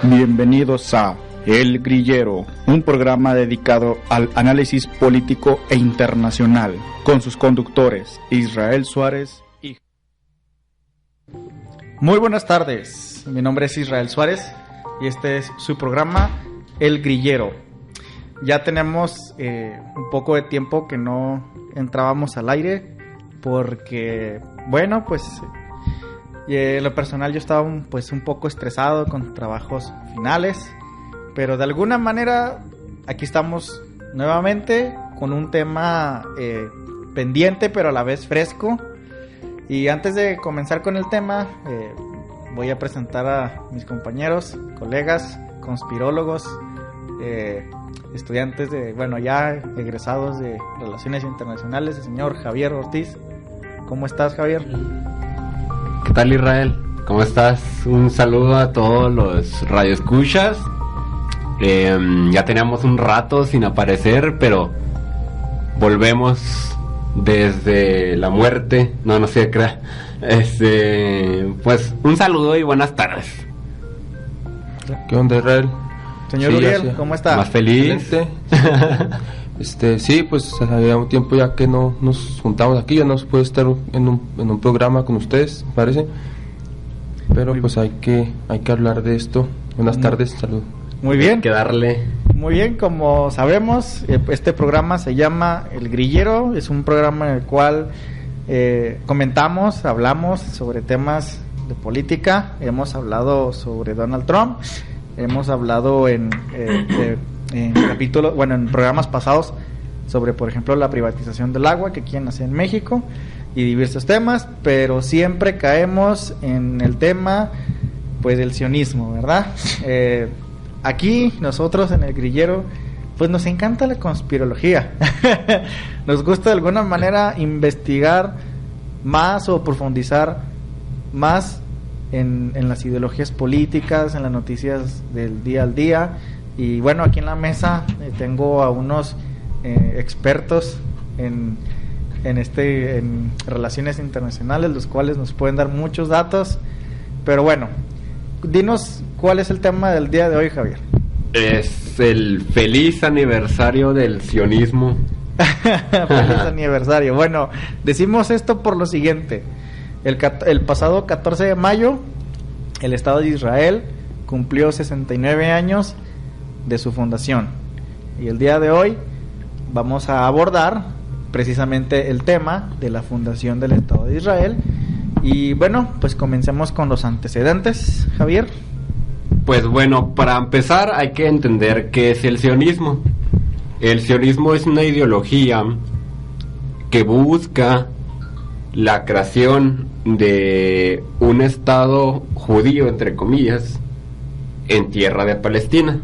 Bienvenidos a El Grillero, un programa dedicado al análisis político e internacional, con sus conductores Israel Suárez y... Muy buenas tardes, mi nombre es Israel Suárez y este es su programa El Grillero. Ya tenemos un poco de tiempo que no entrábamos al aire porque, bueno, pues... en lo personal yo estaba un poco estresado con trabajos finales, pero de alguna manera aquí estamos nuevamente con un tema pendiente pero a la vez fresco. Y antes de comenzar con el tema voy a presentar a mis compañeros, colegas, conspirólogos, estudiantes de, ya egresados de Relaciones Internacionales, el señor Javier Ortiz. ¿Cómo estás, Javier? ¿Qué tal, Israel? ¿Cómo estás? Un saludo a todos los radioescuchas. Ya teníamos un rato sin aparecer, pero volvemos desde la muerte. No se crea. Pues un saludo y buenas tardes. ¿Qué onda, Israel? Señor Uriel, ¿cómo está? Más feliz. Sí, pues había un tiempo ya que no nos juntamos aquí, ya no se puede estar en un programa con ustedes, parece. Pero pues hay que hablar de esto. Buenas tardes, salud. Muy bien. Hay que darle. Muy bien, como sabemos, este programa se llama El Grillero. Es un programa en el cual hablamos sobre temas de política. Hemos hablado sobre Donald Trump. Hemos hablado en capítulos, en programas pasados sobre, por ejemplo, la privatización del agua que quieren hacer en México y diversos temas, pero siempre caemos en el tema, pues, del sionismo, ¿verdad? Aquí nosotros en El Grillero, pues nos encanta la conspirología. Nos gusta de alguna manera investigar más o profundizar más en las ideologías políticas, en las noticias del día al día. Y bueno, aquí en la mesa tengo a unos expertos en relaciones internacionales, los cuales nos pueden dar muchos datos. Pero bueno, dinos cuál es el tema del día de hoy, Javier. Es el feliz aniversario del sionismo. Feliz aniversario. Bueno, decimos esto por lo siguiente. El pasado 14 de mayo, el Estado de Israel cumplió 69 años de su fundación. Y el día de hoy vamos a abordar precisamente el tema de la fundación del Estado de Israel. Y bueno, pues comencemos con los antecedentes, Javier. Pues bueno, para empezar hay que entender qué es el sionismo. El sionismo es una ideología que busca la creación de un Estado judío, entre comillas, en tierra de Palestina.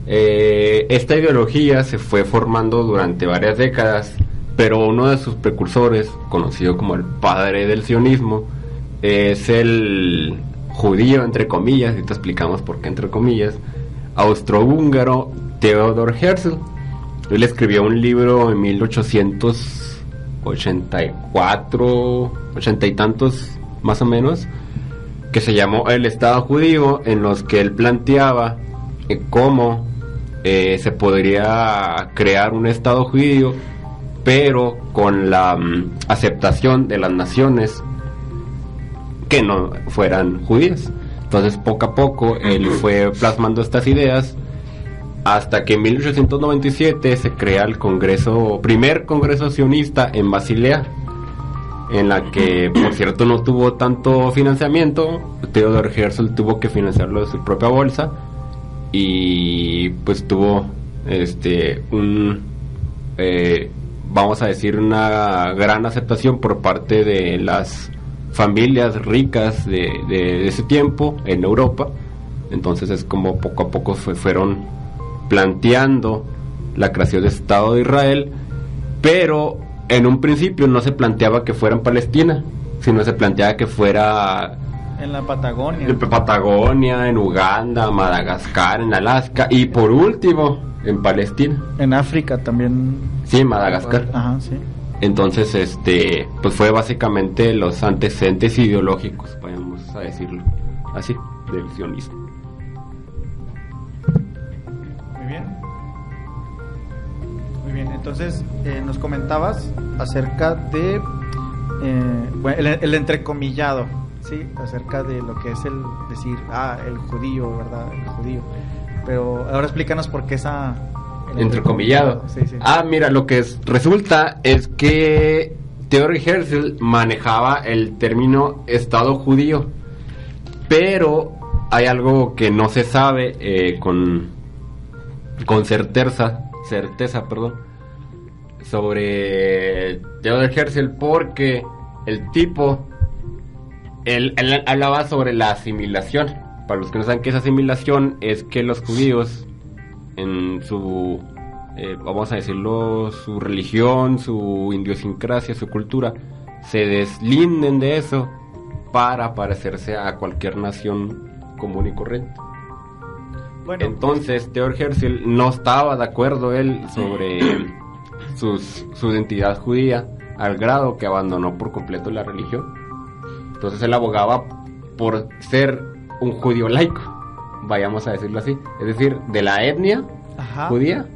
Esta ideología se fue formando durante varias décadas, pero uno de sus precursores, conocido como el padre del sionismo, es el judío, entre comillas, y te explicamos por qué entre comillas, austrohúngaro Theodor Herzl. Él escribió un libro en 1884, 80 y tantos más o menos, que se llamó El Estado Judío, en los que él planteaba cómo se podría crear un Estado judío, pero con la aceptación de las naciones que no fueran judías. Entonces poco a poco él fue plasmando estas ideas hasta que en 1897 se crea el primer congreso sionista en Basilea, en la que, por cierto, no tuvo tanto financiamiento. Theodor Herzl tuvo que financiarlo de su propia bolsa y pues tuvo vamos a decir, una gran aceptación por parte de las familias ricas de ese tiempo en Europa. Entonces es como poco a poco fueron planteando la creación del Estado de Israel, pero en un principio no se planteaba que fuera en Palestina, sino se planteaba que fuera en la Patagonia. En Patagonia, en Uganda, Madagascar, en Alaska y por último en Palestina. En África también. Sí, en Madagascar. Ajá, sí. Entonces, pues fue básicamente los antecedentes ideológicos, vamos a decirlo así, del sionismo. bien. Muy bien, entonces nos comentabas acerca de bueno, el entrecomillado, ¿sí? Acerca de lo que es el decir, el judío, ¿verdad? El judío. Pero ahora explícanos por qué esa... Entrecomillado. Sí. Mira, lo que resulta es que Theodor Herzl manejaba el término Estado judío, pero hay algo que no se sabe con certeza, sobre Theodor Herzl, porque el tipo, él hablaba sobre la asimilación. Para los que no saben qué es asimilación, es que los judíos en su, vamos a decirlo, su religión, su idiosincrasia, su cultura, se deslinden de eso para parecerse a cualquier nación común y corriente. Bueno, entonces Theodor Herzl no estaba de acuerdo él sobre su identidad judía, al grado que abandonó por completo la religión. Entonces él abogaba por ser un judío laico, vayamos a decirlo así, es decir, de la etnia judía,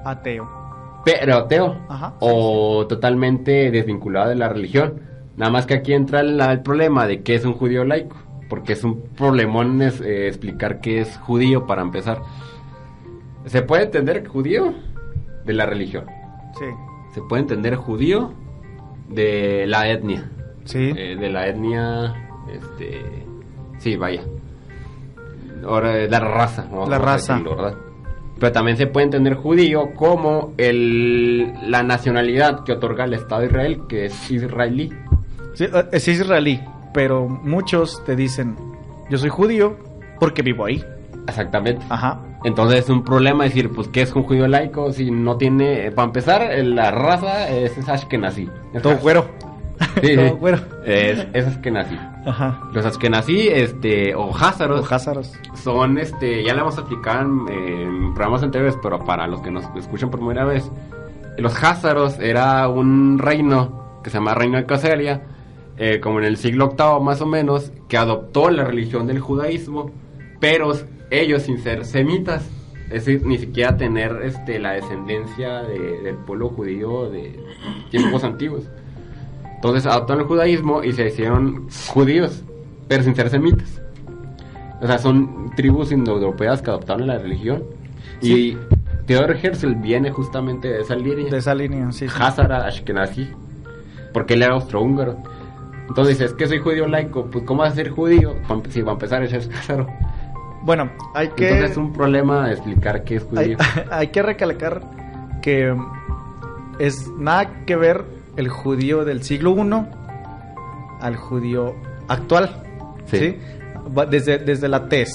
ateo, pero ateo, o totalmente desvinculado de la religión. Nada más que aquí entra el problema de qué es un judío laico, porque es un problemón explicar qué es judío para empezar. Se puede entender judío de la religión, sí. Se puede entender judío de la etnia, sí. De la etnia, sí, vaya. Ahora la raza, la raza, decirlo, ¿verdad? Pero también se puede entender judío como la nacionalidad que otorga el Estado de Israel, que es israelí. Sí, es israelí, pero muchos te dicen, yo soy judío porque vivo ahí. Exactamente. Ajá. Entonces es un problema decir, pues, ¿qué es un judío laico? Si no tiene, para empezar, la raza es Ashkenazí. Todo güero. Sí, todo güero. Es Ashkenazí. Ajá. Los Ashkenazí, o házaros, son, ya le hemos explicado en programas anteriores, pero para los que nos escuchan por primera vez, los házaros era un reino que se llama Reino de Casaria, como en el siglo VIII más o menos, que adoptó la religión del judaísmo, pero ellos sin ser semitas, es decir, ni siquiera tener la descendencia del pueblo judío de tiempos antiguos. Entonces adoptaron el judaísmo y se hicieron judíos, pero sin ser semitas. O sea, son tribus indoeuropeas que adoptaron la religión. Sí. Y Theodor Herzl viene justamente de esa línea. De esa línea, sí. Hazara Ashkenazi, porque él era austrohúngaro. Entonces dices, que soy judío laico, pues ¿cómo vas a ser judío? Si va a empezar a ser házaro. Bueno, hay que... Entonces es un problema explicar qué es judío. Hay que recalcar que es nada que ver el judío del siglo I al judío actual, ¿sí? Desde la tez.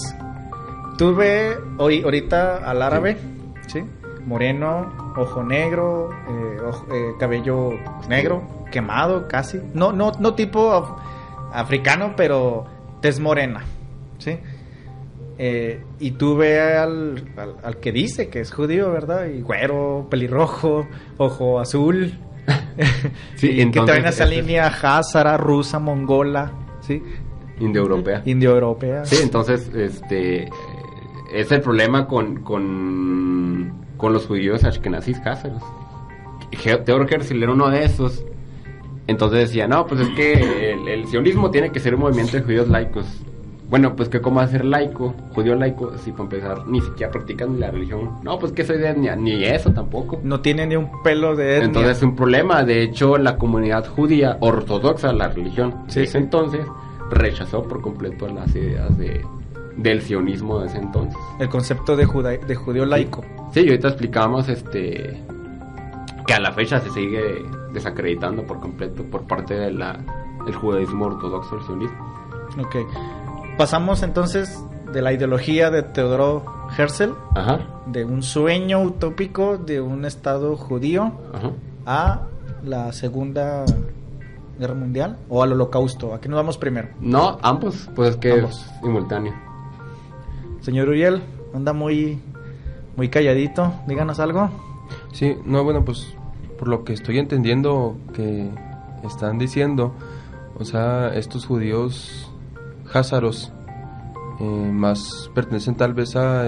Tú ves ahorita al árabe, ¿sí? Moreno, ojo negro, cabello negro, quemado casi. No tipo africano, pero tez morena, ¿sí? Y tú ves al que dice que es judío, ¿verdad? Y güero, pelirrojo, ojo azul. Sí, y entonces, que traen esa línea házara, rusa, mongola, ¿sí? Indoeuropea. Sí, entonces es el problema con los judíos ashkenazis házaros. Theodor Herzl era uno de esos. Entonces decía, no, pues es que el sionismo tiene que ser un movimiento de judíos laicos. Bueno, pues que cómo va a ser laico, judío laico, si para empezar ni siquiera practican la religión. No, pues que soy de etnia, ni eso tampoco. No tiene ni un pelo de etnia. Entonces es un problema. De hecho, la comunidad judía ortodoxa, la religión, sí, de ese entonces, rechazó por completo las ideas del sionismo de ese entonces. El concepto de judío laico. Sí, y ahorita explicábamos que a la fecha se sigue desacreditando por completo por parte del judaísmo ortodoxo, el sionismo. Ok. Pasamos entonces de la ideología de Theodor Herzl, ajá, de un sueño utópico de un estado judío, ajá, a la Segunda Guerra Mundial o al Holocausto. ¿A qué nos vamos primero? No, ambos, pues es que ambos. Es simultáneo. Señor Uriel, anda muy calladito, díganos algo. Sí, no, bueno, pues por lo que estoy entendiendo que están diciendo, o sea, estos judíos házaros más pertenecen tal vez a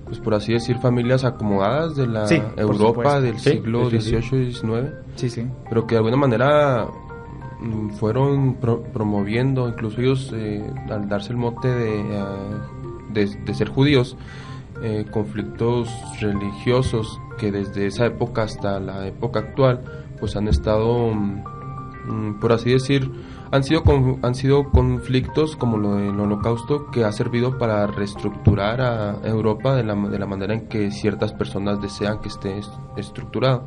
pues por así decir, familias acomodadas de la Sí, por Europa supuesto. del Sí, siglo sí, sí, XVIII y XIX, Sí. pero que de alguna manera fueron promoviendo, incluso ellos al darse el mote de ser judíos, conflictos religiosos que desde esa época hasta la época actual pues han estado, por así decir, han sido conflictos como lo del Holocausto, que ha servido para reestructurar a Europa de la manera en que ciertas personas desean que esté estructurado,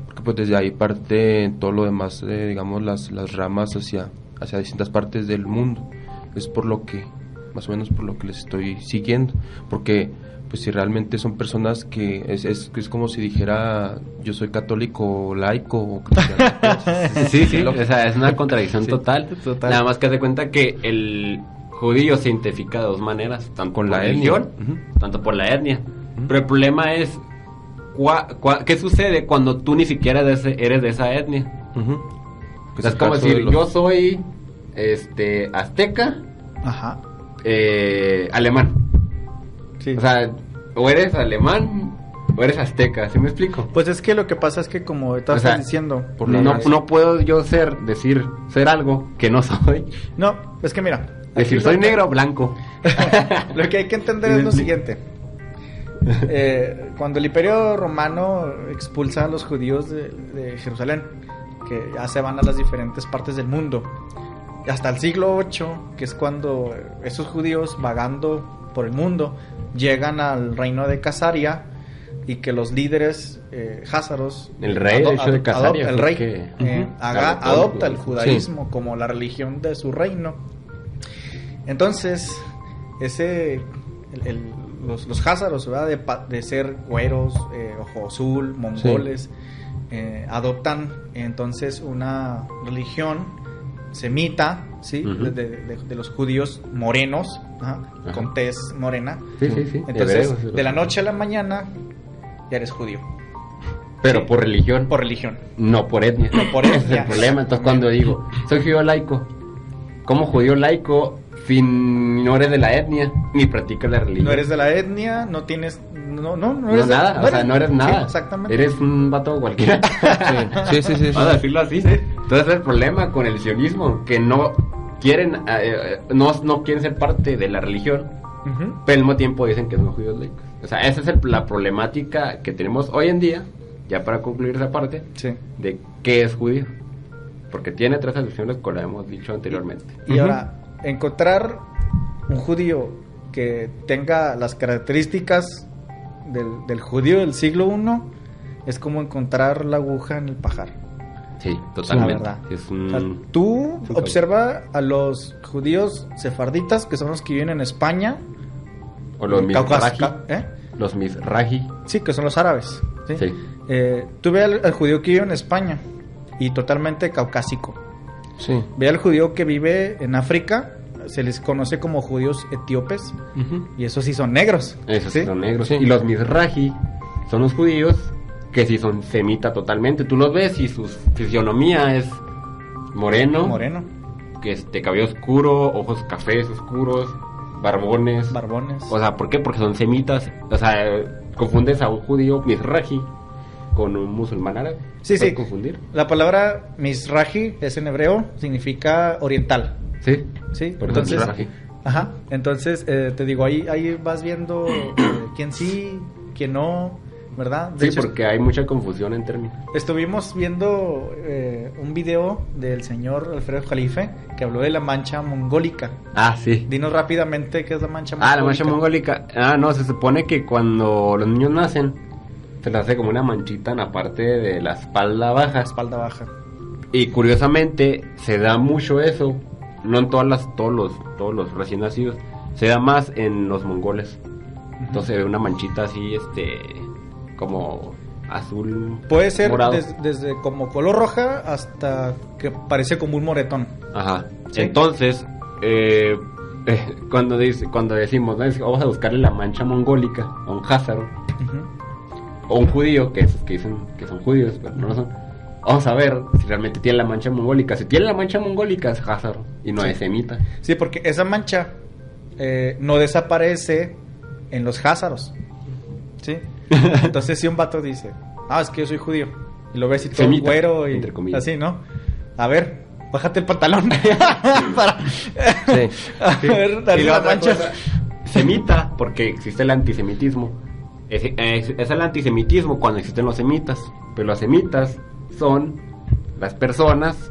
porque pues desde ahí parte todo lo demás, digamos las ramas hacia distintas partes del mundo. Es por lo que, más o menos por lo que les estoy siguiendo, porque pues si realmente son personas que es como si dijera yo soy católico laico o cristiano. Sí, o sea, es una contradicción Sí, total. Nada más que haz de cuenta que el judío se identifica de dos maneras, tanto Con por la religión, etnia. tanto por la etnia. Pero el problema es ¿qué sucede cuando tú ni siquiera eres de esa etnia? Pues O sea, es el como caso decir, de los- yo soy azteca, Ajá. alemán. Sí. O sea, o eres alemán o eres azteca, ¿sí me explico? Pues es que lo que pasa es que como estás O sea, diciendo... por la No, raza. no puedo yo ser algo que no soy. No, es que mira... Decir, aquí soy lo que- negro o blanco. Lo que hay que entender es lo siguiente. Cuando el Imperio Romano expulsa a los judíos de Jerusalén, que ya se van a las diferentes partes del mundo, y hasta el siglo VIII, que es cuando esos judíos vagando por el mundo llegan al reino de Casaria, y que los líderes házaros, El rey, de hecho, de Casaria, el fue rey que- adopta el Sí. judaísmo como la religión de su reino. Entonces, los házaros, ¿verdad? De ser güeros, ojo azul, mongoles, adoptan entonces una religión semita, ¿sí? Ujú. de los judíos morenos, ajá, Ajá. con tez morena. Sí. Entonces, Hebreos, de la noche a la mañana, ya eres judío. Pero Sí. por religión, Por religión. no por etnia. No por Ese es etnia. el problema. Entonces, cuando digo, soy judío laico, ¿cómo judío laico si no eres de la etnia ni practicas la religión? No eres de la etnia, no tienes... No No eres nada, o sea, no eres nada. Sí, exactamente. Eres un vato cualquiera. Sí. Vamos a decirlo así. Entonces el problema con el sionismo, que no quieren no quieren ser parte de la religión, Ujú. pero al mismo tiempo dicen que son judíos laicos. O sea, esa es la problemática que tenemos hoy en día, ya para concluir esa parte, Sí. de qué es judío. Porque tiene tres acepciones, como lo hemos dicho anteriormente. Y Ujú. ahora, encontrar un judío que tenga las características del judío del siglo I es como encontrar la aguja en el pajar. Sí, totalmente. La verdad. Es O sea, un... tú Sí, observa a los judíos sefarditas, que son los que viven en España, O los Mizrahi. ¿eh? Los Mizrahi. Sí, que son los árabes. ¿sí? Sí. Tú ve al judío que vive en España y totalmente caucásico. Sí. Ve al judío que vive en África, se les conoce como judíos etíopes, y esos sí son negros. Esos ¿sí? son negros. Sí. Y los Mizrahi son los judíos que sí son semita totalmente. Tú los ves y su fisionomía es moreno, Moreno, que cabello oscuro, ojos cafés oscuros, barbones. barbones. O sea, ¿por qué? Porque son semitas. O sea, confundes a un judío Mizrahi con un musulmán árabe. Sí, ¿Puedes sí. confundir? La palabra Mizrahi es en hebreo, significa oriental. Sí. Sí, Por eso entonces, Mizrahi. ajá, entonces te digo, ahí vas viendo quién sí, quién no, ¿verdad? De Sí, hecho, porque hay mucha confusión en términos. estuvimos viendo un video del señor Alfredo Jalife que habló de la mancha mongólica. Ah, sí. Dinos rápidamente qué es la mancha mongólica. Ah, la mancha mongólica. Ah, no, se supone que cuando los niños nacen, se les hace como una manchita en la parte de la espalda baja. Espalda baja. Y curiosamente, se da mucho eso, no en todos los recién nacidos, se da más en los mongoles. Entonces se ve una manchita así, como azul. Puede ser morado. desde como color roja hasta que parece como un moretón. Ajá. Sí. Entonces, cuando decimos, ¿no? Vamos a buscarle la mancha mongólica a un házaro Ujú. o un judío, que esos que dicen que son judíos, pero no lo son. Vamos a ver si realmente tiene la mancha mongólica. Si tiene la mancha mongólica es házaro y no Sí. es semita. Sí, porque esa mancha no desaparece en los házaros. ¿sí? Entonces si un vato dice, es que yo soy judío, y lo ves y todo Semita, güero y entre comillas. así, ¿no? A ver, bájate el pantalón para a ver, darle Y la otra mancha. cosa, semita, porque existe el antisemitismo. Es el antisemitismo cuando existen los semitas, pero los semitas son las personas,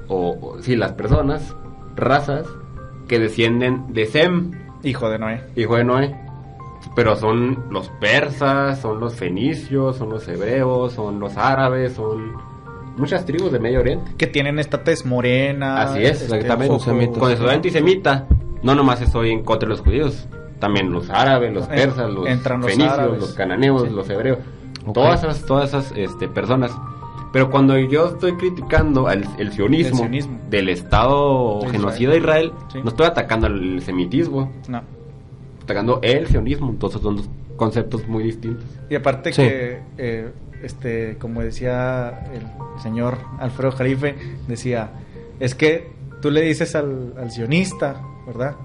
las personas, razas, que descienden de Sem, Hijo de Noé. hijo de Noé. Pero son los persas, son los fenicios, son los hebreos, son los árabes, son muchas tribus de Medio Oriente. Que tienen esta tez morena. Así es, exactamente. ojos- Cuando soy antisemita, no nomás estoy en contra de los judíos, también los árabes, los persas, los Entran los fenicios, árabes. los cananeos, Sí. los hebreos, Ok. todas esas personas. Pero cuando yo estoy criticando el sionismo, El sionismo. del Estado De genocida de Israel, Sí. no estoy atacando el semitismo, No. estoy atacando el sionismo, entonces son dos conceptos muy distintos. Y aparte Sí. que, como decía el señor Alfredo Jarife, decía, es que tú le dices al sionista, ¿verdad?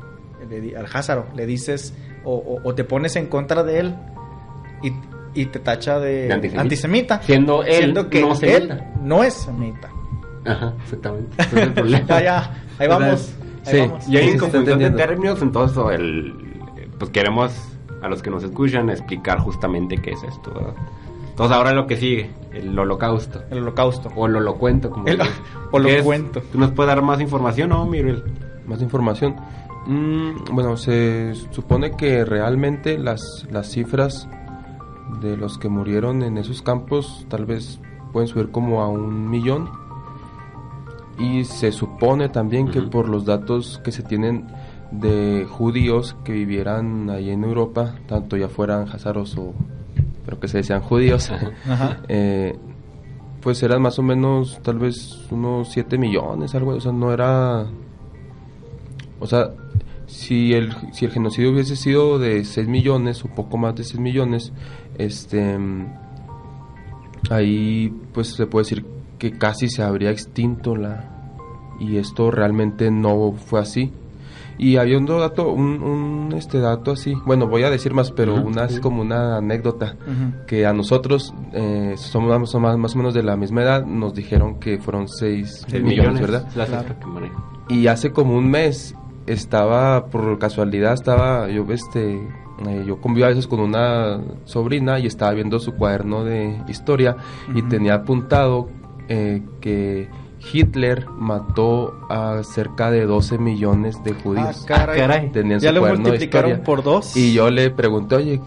Al házaro, le dices, o te pones en contra de él y te tacha de De antisemita. antisemita. Siendo él que no semita. él no es semita. Ajá, exactamente. Ese es el problema. Ya, ahí vamos. Ahí Sí. vamos. Y hay Sí, se está inconfusión de entendiendo. términos, entonces pues queremos a los que nos escuchan explicar justamente qué es esto, ¿verdad? Entonces ahora lo que sigue, el holocausto, El holocausto. o el holocuento, como El se dice. holocuento. ¿Qué es? ¿Tú nos puedes dar más información, no, Miguel? Más información. Bueno, se supone que realmente las cifras de los que murieron en esos campos tal vez pueden subir como a 1,000,000. Y se supone también que Ujú. por los datos que se tienen de judíos que vivieran ahí en Europa, tanto ya fueran hazaros pero que se decían judíos, Ajá. pues eran más o menos tal vez unos 7 millones, algo, o sea, no era... O sea, si el genocidio hubiese sido de 6 millones o poco más de 6 millones, ahí pues se puede decir que casi se habría extinto y esto realmente no fue así. Y había un dato, dato así, bueno, voy a decir más, pero Ujú, es sí. como una anécdota, Ujú. que a nosotros, somos más o menos de la misma edad, nos dijeron que fueron 6 6 millones, ¿verdad? La Claro. cifra que manejo. Y hace como un mes por casualidad yo convivía a veces con una sobrina y estaba viendo su cuaderno de historia y Ujú. tenía apuntado que Hitler mató a cerca de 12 millones de judíos. Caray. Tenía en Ya su lo cuaderno de multiplicaron historia. por 2. Y yo le pregunté, oye,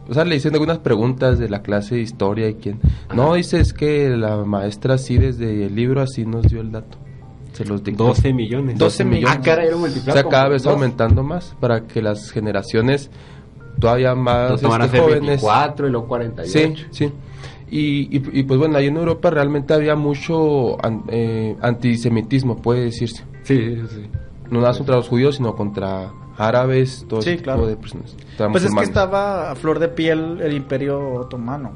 o sea, le hice algunas preguntas de la clase de historia y quién. No, dice, es que la maestra así desde el libro así nos dio el dato. Se los dictó. 12 millones. 12 millones. Ah, caray, lo O multiplicado. sea, cada como vez dos. aumentando más para que las generaciones todavía más Entonces van a ser jóvenes. 24 y luego 48. Sí, sí. Y pues bueno, ahí en Europa realmente había mucho antisemitismo, puede decirse. Sí, sí, sí. No nada contra los judíos, sino contra árabes, todo Sí, ese tipo claro. de personas. Contra Pues es que musulmanes. estaba a flor de piel el Imperio Otomano.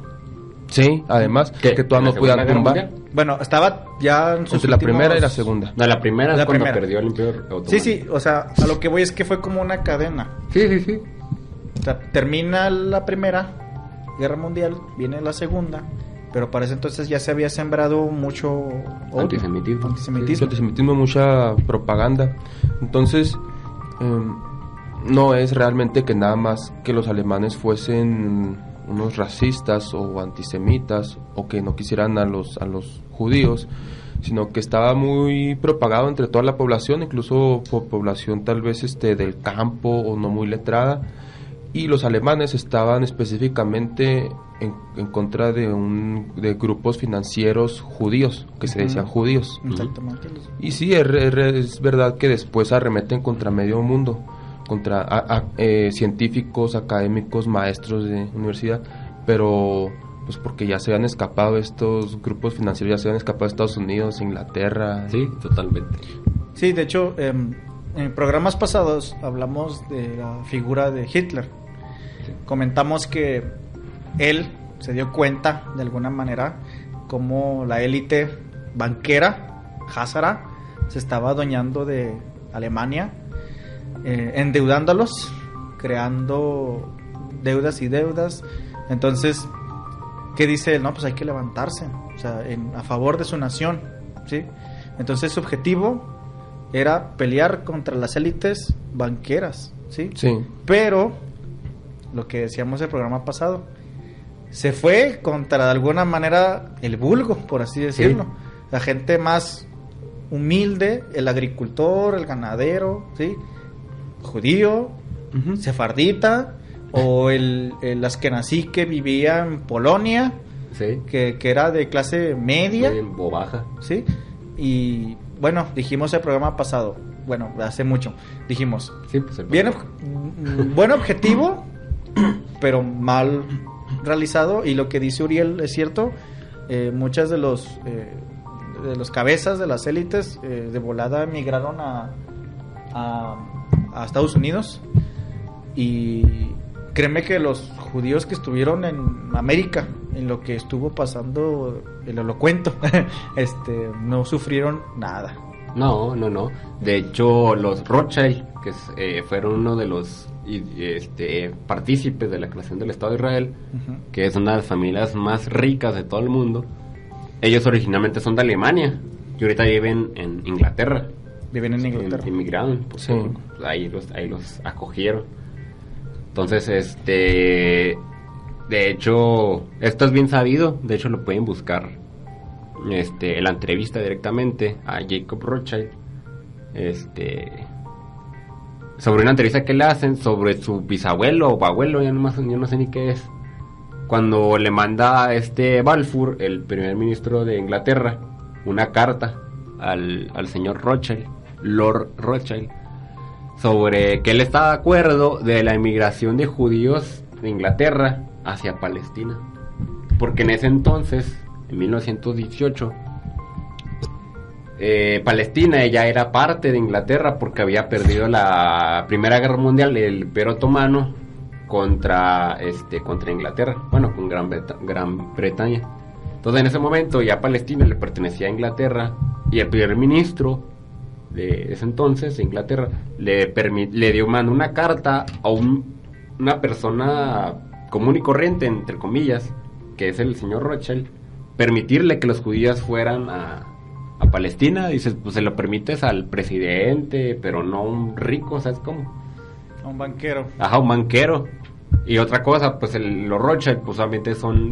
Sí, además, ¿Qué? que todavía ¿En la no podían Segunda Guerra tumbar. Mundial? Bueno, estaba ya en sus Entre la últimos- primera y la segunda. No, la primera La es cuando primera. perdió el Imperio Otomano. Sí, sí, o sea, a lo que voy es que fue como una cadena. Sí, sí, sí. O sea, termina la Primera Guerra Mundial, viene la Segunda, pero para ese entonces ya se había sembrado mucho odio. Antisemitismo. Mucho Antisemitismo. antisemitismo, mucha propaganda. Entonces, no es realmente que nada más que los alemanes fuesen unos racistas o antisemitas o que no quisieran a los judíos, sino que estaba muy propagado entre toda la población, incluso población tal vez del campo o no muy letrada, y los alemanes estaban específicamente en contra de grupos financieros judíos, que se decían Ujú. judíos. Exactamente. Y sí, es verdad que después arremeten contra medio mundo, contra científicos, académicos, maestros de universidad, pero pues porque ya se habían escapado estos grupos financieros, ya se habían escapado de Estados Unidos, Inglaterra. Sí, totalmente. Sí, de hecho, en programas pasados hablamos de la figura de Hitler. Comentamos que él se dio cuenta, de alguna manera, cómo la élite banquera, házara, se estaba adueñando de Alemania, endeudándolos, creando deudas y deudas, Entonces, ¿qué dice él? No, pues hay que levantarse, o sea, a favor de su nación, ¿sí? Entonces su objetivo era pelear contra las élites banqueras, ¿sí? Sí. Pero, lo que decíamos el programa pasado, se fue contra de alguna manera el vulgo, por así decirlo. Sí. La gente más humilde, el agricultor, el ganadero, ¿sí? Judío, sefardita, o el askenazí que vivía en Polonia, sí, que era de clase media, o baja, ¿sí? Y bueno, dijimos el programa pasado, bueno, hace mucho, dijimos, sí, pues bien, buen objetivo, pero mal realizado. Y lo que dice Uriel es cierto. Muchas de los cabezas de las élites de volada emigraron a Estados Unidos, y créeme que los judíos que estuvieron en América, en lo que estuvo pasando el Holocuento, no sufrieron nada. No. De hecho, los Rothschild, que fueron uno de los partícipes de la creación del Estado de Israel, que es una de las familias más ricas de todo el mundo, ellos originalmente son de Alemania y ahorita viven en Inglaterra. Viven en Inglaterra. Inmigraron, sí. Ahí los acogieron. Entonces, de hecho, esto es bien sabido. De hecho, lo pueden buscar en la entrevista directamente a Jacob Rothschild, sobre una entrevista que le hacen sobre su bisabuelo o abuelo, yo no sé ni qué es, cuando le manda a Balfour, el primer ministro de Inglaterra, una carta al señor Rothschild, Lord Rothschild, sobre que él está de acuerdo de la emigración de judíos de Inglaterra hacia Palestina, porque en ese entonces, en 1918, Palestina ya era parte de Inglaterra, porque había perdido la Primera Guerra Mundial, el Imperio Otomano, contra Inglaterra, bueno, con Gran Bretaña. Entonces en ese momento ya Palestina le pertenecía a Inglaterra, y el primer ministro de ese entonces de Inglaterra mandó una carta a una persona común y corriente, entre comillas, que es el señor Rothschild, permitirle que los judíos fueran a Palestina. Dices, pues se lo permites al presidente, pero no a un rico, ¿sabes cómo? A un banquero. Ajá, un banquero. Y otra cosa, pues los Rothschild, pues solamente son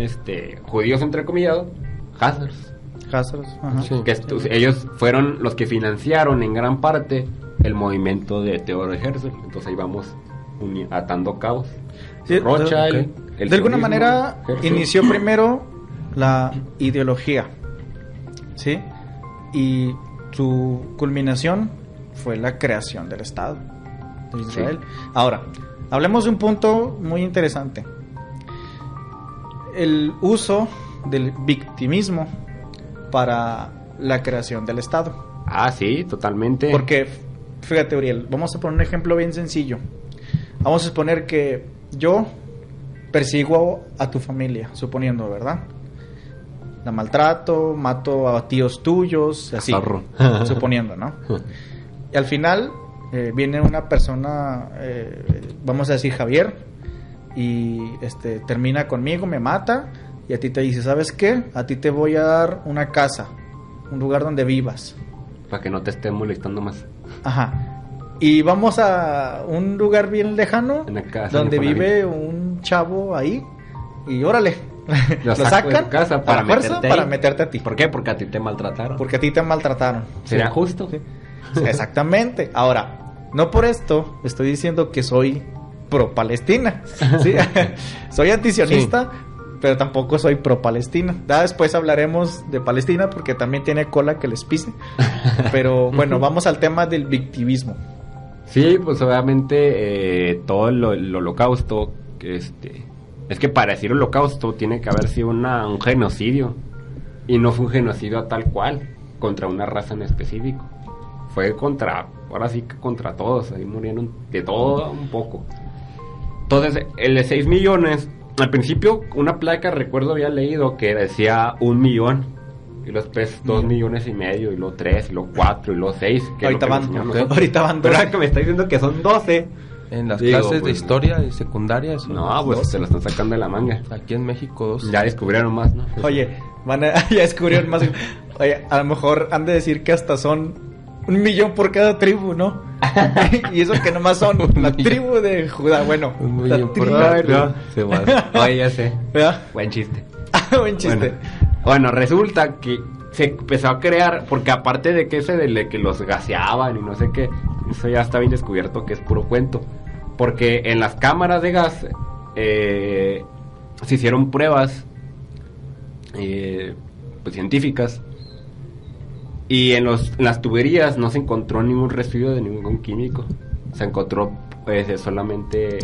judíos, entre comillas, Hazards, ajá. Sí. Que ellos fueron los que financiaron en gran parte el movimiento de Theodor Herzl. Entonces ahí vamos atando cabos. Sí, Rothschild, de alguna manera Herzl inició primero la ideología, ¿sí? Y su culminación fue la creación del Estado de Israel. Sí. Ahora, hablemos de un punto muy interesante: el uso del victimismo para la creación del Estado. Ah, sí, totalmente. Porque, fíjate, Uriel, vamos a poner un ejemplo bien sencillo. Vamos a suponer que yo persigo a tu familia, suponiendo, ¿verdad? La maltrato, mato a tíos tuyos, así, suponiendo, ¿no? Y al final viene una persona, vamos a decir Javier, y termina conmigo, me mata, y a ti te dice, ¿sabes qué? A ti te voy a dar una casa, un lugar donde vivas. Para que no te esté molestando más. Ajá. Y vamos a un lugar bien lejano, donde vive un chavo ahí, y órale, lo sacan de casa para meterte a ti. ¿Por qué? Porque a ti te maltrataron. Porque a ti te maltrataron. ¿Sería justo? Sí. Exactamente. Ahora, no por esto estoy diciendo que soy pro Palestina, ¿sí? Soy antisionista, sí, pero tampoco soy pro Palestina. Ya después hablaremos de Palestina porque también tiene cola que les pise. Pero bueno, vamos al tema del victimismo. Sí, pues obviamente todo el holocausto, es que para decir holocausto tiene que haber sido un genocidio, y no fue un genocidio tal cual contra una raza en específico. Fue ahora sí que contra todos, ahí murieron de todo un poco. Entonces, el de 6 millones, al principio una placa, recuerdo, había leído que decía 1 millón, y después 2 millones y medio, y luego 3, y luego 4, y luego 6. Ahorita van 12. Pero ahora que me está diciendo que son 12, En las Digo, clases de pues, historia y secundaria, eso. No, pues 12. se lo están sacando de la manga. Aquí en México 2. Ya descubrieron más, ¿no? Oye, ya descubrieron más. Oye, a lo mejor han de decir que hasta son 1 millón por cada tribu, ¿no? Y eso que nomás son la tribu de Judá. Bueno, 1 la millón por tribu. cada Ay, tribu. no, se va. Oye, ya sé. ¿Verdad? Buen chiste. Buen chiste. Bueno, resulta que se empezó a crear, porque aparte de que de que los gaseaban y no sé qué, eso ya está bien descubierto que es puro cuento. Porque en las cámaras de gas se hicieron pruebas pues, científicas, y en las tuberías no se encontró ningún residuo de ningún químico. Se encontró solamente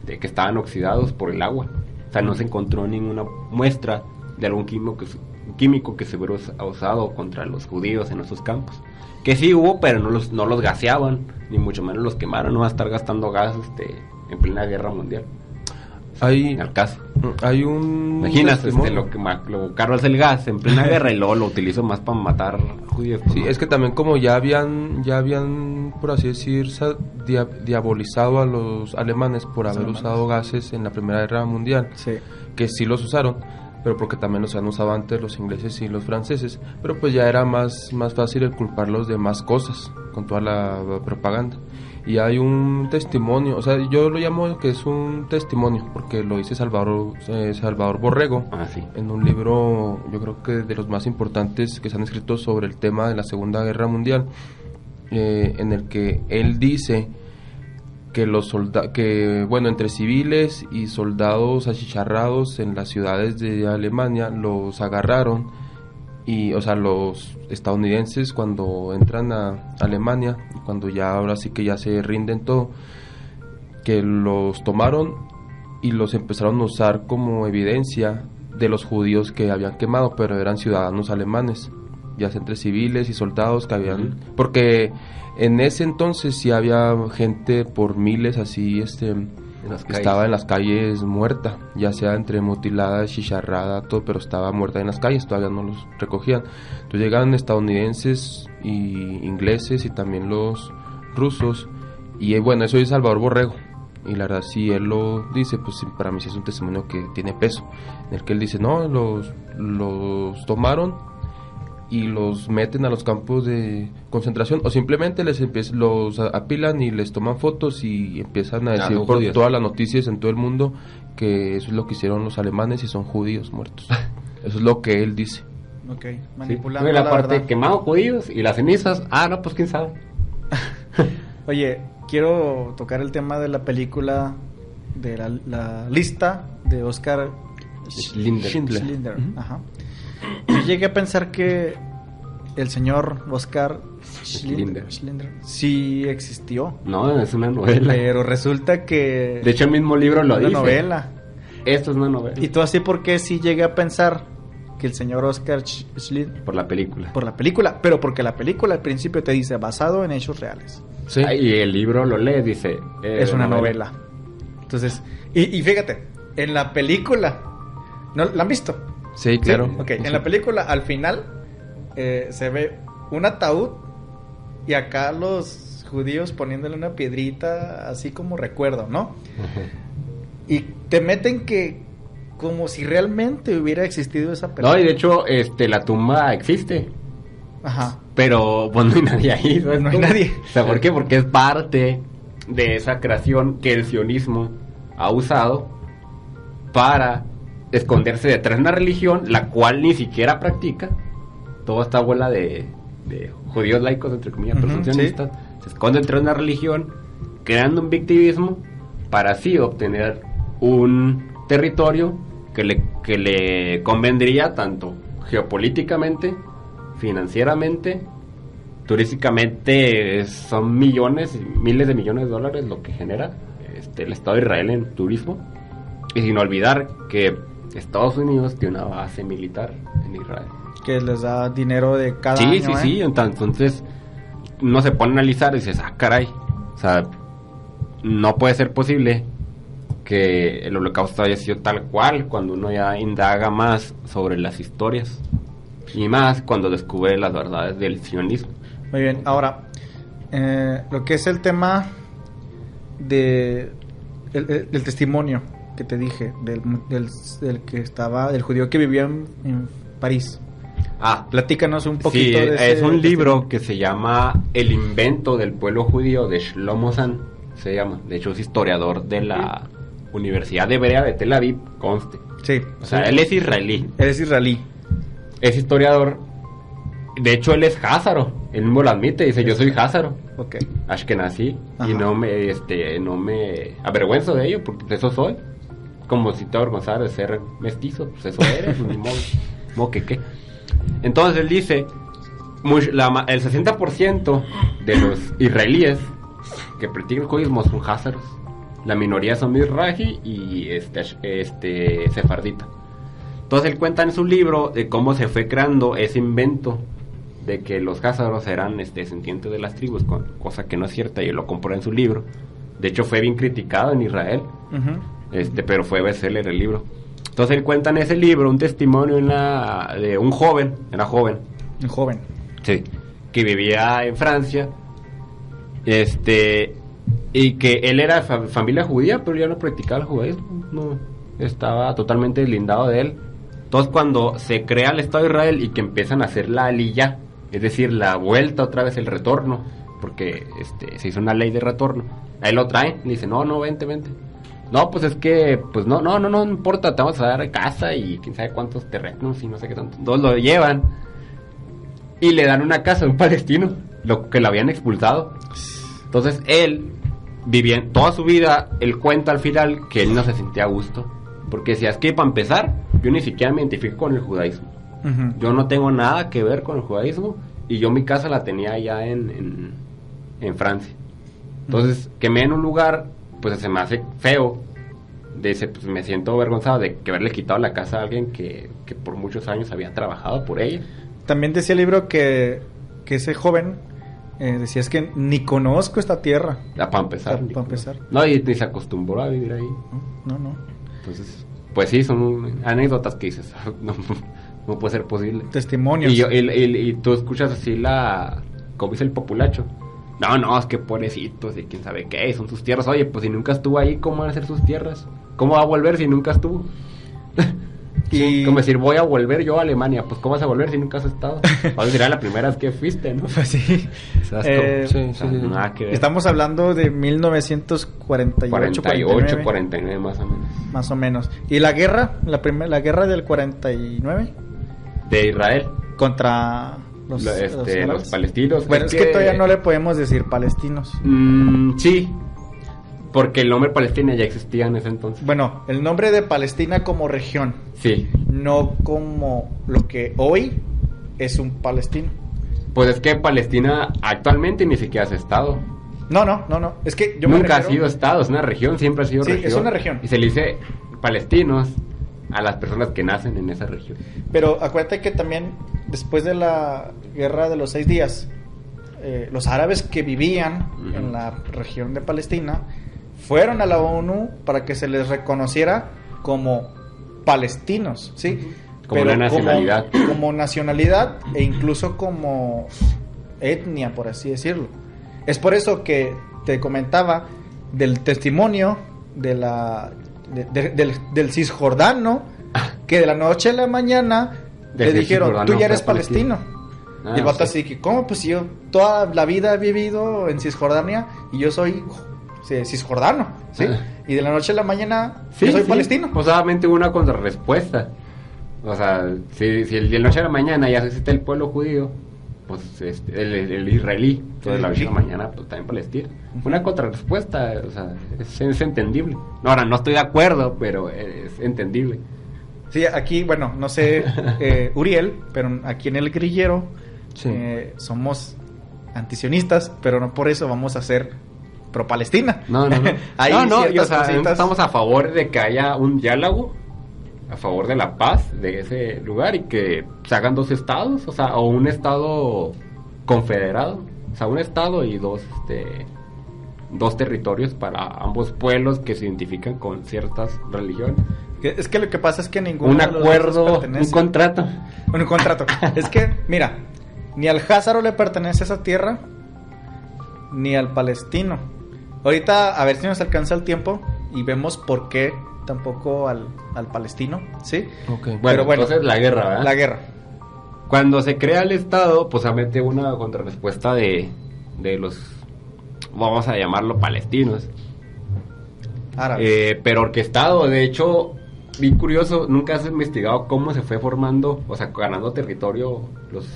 que estaban oxidados por el agua. O sea, no se encontró ninguna muestra de algún químico que se hubiera usado contra los judíos en esos campos. Que sí hubo, pero no los gaseaban, ni mucho menos los quemaron. No va a estar gastando gas en plena guerra mundial. Hay, Al caso. hay un Imagínate testimonio. lo caro es el gas en plena guerra y luego lo utilizó más para matar judíos. Sí, es que también como ya habían por así decir, diabolizado a los alemanes por haber usado gases en la Primera Guerra Mundial, Sí. que sí los usaron, pero porque también los han usado antes los ingleses y los franceses, pero pues ya era más fácil el culparlos de más cosas con toda la propaganda. Y hay un testimonio, o sea, yo lo llamo que es un testimonio, porque lo dice Salvador Borrego, Sí. en un libro, yo creo que de los más importantes que se han escrito sobre el tema de la Segunda Guerra Mundial, en el que él dice que entre civiles y soldados achicharrados en las ciudades de Alemania los agarraron. Y, o sea, los estadounidenses cuando entran a Alemania, cuando ya ahora sí que ya se rinden todo, que los tomaron y los empezaron a usar como evidencia de los judíos que habían quemado, pero eran ciudadanos alemanes, ya sea entre civiles y soldados que habían... Porque en ese entonces sí había gente por miles así, estaba en las calles muerta, ya sea entre mutilada, chicharrada, todo, pero estaba muerta en las calles, todavía no los recogían. Entonces llegan estadounidenses y ingleses y también los rusos, y bueno, eso es Salvador Borrego, y la verdad si él lo dice, pues sí, para mí sí es un testimonio que tiene peso, en el que él dice, no, los tomaron y los meten a los campos de concentración, o simplemente los apilan y les toman fotos y empiezan a decir por judíos. todas las noticias en todo el mundo que eso es lo que hicieron los alemanes y son judíos muertos. Eso es lo que él dice. Ok, Sí. manipulando La la parte verdad. quemado judíos y las cenizas, no, pues quién sabe. Oye, quiero tocar el tema de la película, de la lista de Oscar Schindler. Ajá. Yo llegué a pensar que el señor Oscar Schindler sí existió, No, es una novela. pero resulta que De hecho, el mismo libro lo una dice. novela. Esto es una novela. Y tú así, ¿por qué sí llegué a pensar que el señor Oscar Schindler Por la película. por la película? Pero porque la película al principio te dice basado en hechos reales. Sí. Y el libro lo lees, dice... Es una novela. Entonces, y fíjate, en la película, ¿no la han visto? Sí, claro. Sí, ok, en la película al final se ve un ataúd y acá los judíos poniéndole una piedrita así como recuerdo, ¿no? Y te meten que como si realmente hubiera existido esa persona. No, y de hecho, la tumba existe. Ajá. Pero pues no hay nadie ahí. ¿Sabes No hay cómo? nadie. O sea, ¿por qué? Porque es parte de esa creación que el sionismo ha usado para esconderse detrás de una religión la cual ni siquiera practica. Toda esta bola de judíos laicos, entre comillas, pero son sionistas, se esconde detrás de una religión creando un victimismo para así obtener un territorio que le convendría tanto geopolíticamente, financieramente, turísticamente. Son millones, miles de millones de dólares lo que genera el Estado de Israel en turismo. Y sin olvidar que Estados Unidos tiene una base militar en Israel. Que les da dinero de cada año. Sí. Entonces, no se pone a analizar y dices, caray. O sea, no puede ser posible que el holocausto haya sido tal cual cuando uno ya indaga más sobre las historias. Y más cuando descubre las verdades del sionismo. Muy bien, ahora, lo que es el tema de el testimonio que te dije del que estaba, del judío que vivía en París. Platícanos un poquito sí, de ese. Es un libro que se llama El invento del pueblo judío, de Shlomo Zahn, se llama. De hecho, es historiador de la Universidad Hebrea de Tel Aviv, conste. Sí. O sea, él es israelí. Él es israelí. Es historiador. De hecho, él es házaro. Él mismo lo admite, dice, yo soy házaro. Ok. Ashkenazí. Ajá. Y no me avergüenzo de ello, porque eso soy. Como si te avergonzara de ser mestizo, pues eso eres, ni modo que qué. Entonces él dice, el 60% de los israelíes que practican el judaísmo son házaros. La minoría son mizrahi y sefardita. Entonces él cuenta en su libro de cómo se fue creando ese invento de que los házaros eran descendientes de las tribus, cosa que no es cierta, y él lo compró en su libro. De hecho fue bien criticado en Israel, pero fue bestseller el libro. Entonces él cuenta en ese libro un testimonio de un joven, Un joven. sí, que vivía en Francia, y que él era familia judía, pero ya no practicaba el judaísmo, no, estaba totalmente deslindado de él. Entonces cuando se crea el Estado de Israel y que empiezan a hacer la aliyá, es decir, la vuelta otra vez, el retorno, porque se hizo una ley de retorno, ahí lo traen, le dicen, no, vente. No, pues es que, pues no importa, te vamos a dar casa y quién sabe cuántos terrenos y no sé qué tanto. Entonces lo llevan y le dan una casa a un palestino, lo que lo habían expulsado. Entonces él vivía toda su vida, él cuenta al final que él no se sentía a gusto, porque decía, es que para empezar, yo ni siquiera me identifico con el judaísmo. Yo no tengo nada que ver con el judaísmo y yo mi casa la tenía allá en Francia. Entonces, que me en un lugar, pues se me hace feo. Pues me siento avergonzado de que haberle quitado la casa a alguien que por muchos años había trabajado por ella. También decía el libro que ese joven decía, es que ni conozco esta tierra. Para empezar. Para empezar. No, y ni se acostumbró a vivir ahí. No. Entonces, pues sí, son anécdotas que dices, no puede ser posible. Testimonios. Y tú escuchas así como dice el populacho. No, es que pobrecitos y quién sabe qué, son sus tierras. Oye, pues si nunca estuvo ahí, ¿cómo van a ser sus tierras? ¿Cómo va a volver si nunca estuvo? Y... Como decir, voy a volver yo a Alemania. Pues ¿cómo vas a volver si nunca has estado? Ahora dirá la primera vez que fuiste, ¿no? Pues sí. Sí. Nada que ver. Estamos hablando de 1948, 49 más o menos. Más o menos. ¿Y la guerra? La guerra del 49? De Israel. Contra... los palestinos. Bueno, es que todavía no le podemos decir palestinos. Sí, porque el nombre Palestina ya existía en ese entonces. Bueno, el nombre de Palestina como región. Sí. No como lo que hoy es un palestino. Pues es que Palestina actualmente ni siquiera es estado. No. Es que yo nunca ha sido estado, es una región, siempre ha sido región. Sí, es una región. Y se le dice palestinos a las personas que nacen en esa región. Pero acuérdate que también después de la guerra de los 6 días, los árabes que vivían en la región de Palestina fueron a la ONU para que se les reconociera como palestinos, ¿sí? Como una nacionalidad. Como nacionalidad e incluso como etnia, por así decirlo. Es por eso que te comentaba del testimonio del cisjordano, que de la noche a la mañana le dijeron, tú ya eres palestino. Y el vato así que, ¿cómo? Pues yo toda la vida he vivido en Cisjordania y yo soy cisjordano, ¿sí? Y de la noche a la mañana yo soy palestino. Pues solamente una contrarrespuesta. O sea, si de la noche a la mañana ya existe el pueblo judío, pues el israelí, entonces de la noche a la mañana pues también Palestina. Una contrarrespuesta, o sea, es entendible. No, ahora no estoy de acuerdo, pero es entendible. Sí, aquí, bueno, no sé, Uriel, pero aquí en El Grillero somos antisionistas, pero no por eso vamos a ser pro Palestina. No. Estamos a favor de que haya un diálogo, a favor de la paz de ese lugar y que se hagan 2 estados, o un estado confederado, o sea, un estado y dos territorios para ambos pueblos que se identifican con ciertas religiones. Es que lo que pasa es que ninguno un acuerdo, un contrato. Un contrato. Es que, mira, ni al házaro le pertenece esa tierra, ni al palestino. Ahorita a ver si nos alcanza el tiempo y vemos por qué tampoco al palestino, ¿sí? Okay. Bueno, entonces la guerra, ¿verdad? La guerra. Cuando se crea el Estado, pues obviamente una contrarrespuesta de los, vamos a llamarlo palestinos. Árabes. Pero orquestado, de hecho, bien curioso, nunca has investigado cómo se fue formando, o sea, ganando territorio los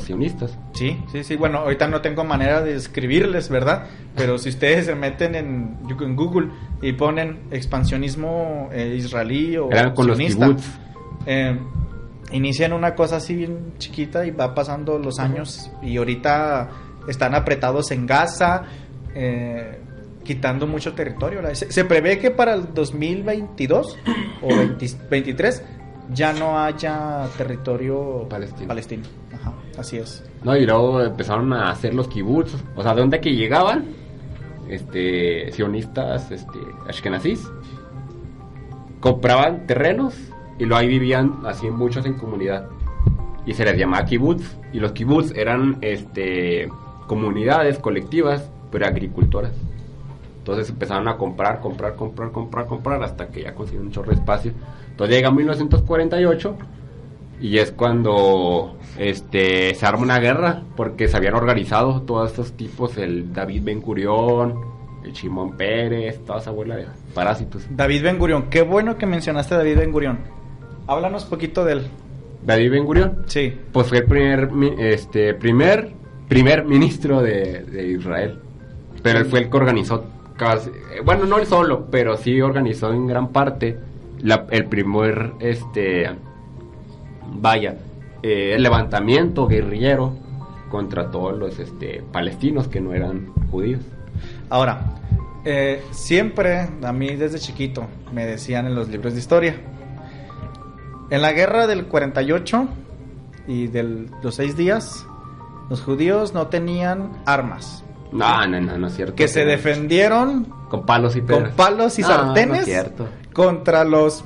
sionistas. Sí, bueno, ahorita no tengo manera de escribirles, ¿verdad? Pero si ustedes se meten en Google y ponen expansionismo israelí o eran con sionista, los kibbutz. Inician una cosa así bien chiquita y va pasando los años y ahorita están apretados en Gaza, quitando mucho territorio. Se prevé que para el 2022 o 23 ya no haya territorio palestino. Ajá, así es. No, y luego empezaron a hacer los kibbutz, o sea, de donde que llegaban sionistas ashkenazís, compraban terrenos y luego ahí vivían así muchos en comunidad y se les llamaba kibbutz, y los kibbutz eran comunidades colectivas pero agricultoras. Entonces empezaron a comprar hasta que ya consiguieron un chorro de espacio. Entonces llega 1948 y es cuando se arma una guerra, porque se habían organizado todos estos tipos, el David Ben Gurión, el Shimon Peres, toda esa bola de parásitos. David Ben Gurión, qué bueno que mencionaste a David Ben Gurión. Háblanos poquito de él. David Ben Gurión, sí, pues fue el primer ministro de Israel, pero él fue el que organizó casi, bueno, no él solo, pero sí organizó en gran parte el primer el levantamiento guerrillero contra todos los palestinos que no eran judíos. Ahora, siempre a mí desde chiquito me decían en los libros de historia, en la guerra del 48 y de los 6 días, los judíos no tenían armas. No es cierto. Que se defendieron con palos y pedras. Con palos y sartenes. No es cierto. Contra los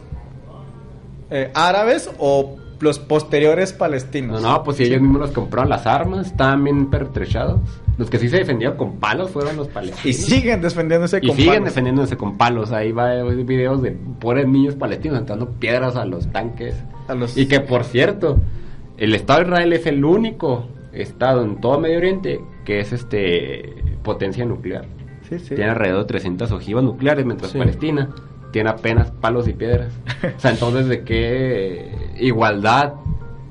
árabes o los posteriores palestinos. No, pues si ellos mismos los compraron las armas, estaban bien pertrechados. Los que sí se defendieron con palos fueron los palestinos. Y siguen defendiéndose con palos. Ahí va videos de pobres niños palestinos entrando piedras a los tanques. Y que, por cierto, el Estado de Israel es el único estado en todo Medio Oriente que es potencia nuclear. Sí. Tiene alrededor de 300 ojivas nucleares, mientras Palestina tiene apenas palos y piedras. O sea, entonces, ¿de qué igualdad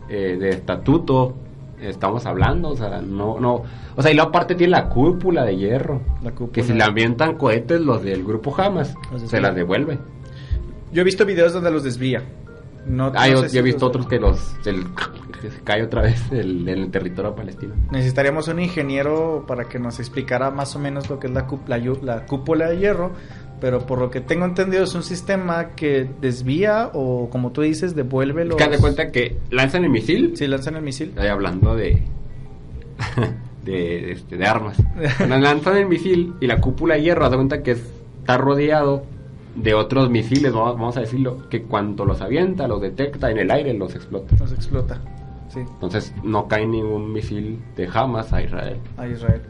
de estatuto estamos hablando? O sea, no. O sea, y luego aparte tiene la cúpula de hierro. Que si le avientan cohetes los del grupo Hamas, se las devuelve. Yo he visto videos donde los desvía. Yo he visto otros que se cae otra vez en el territorio palestino. Necesitaríamos un ingeniero para que nos explicara más o menos lo que es la cúpula de hierro, pero por lo que tengo entendido es un sistema que desvía o, como tú dices, devuelve los... ¿Te das cuenta que lanzan el misil? Sí, lanzan el misil. Estoy hablando de armas. Lanzan el misil y la cúpula de hierro, haz de cuenta que está rodeado de otros misiles, vamos a decirlo, que cuando los avienta, los detecta en el aire, los explota. Sí. Entonces no cae ningún misil de Hamas a Israel.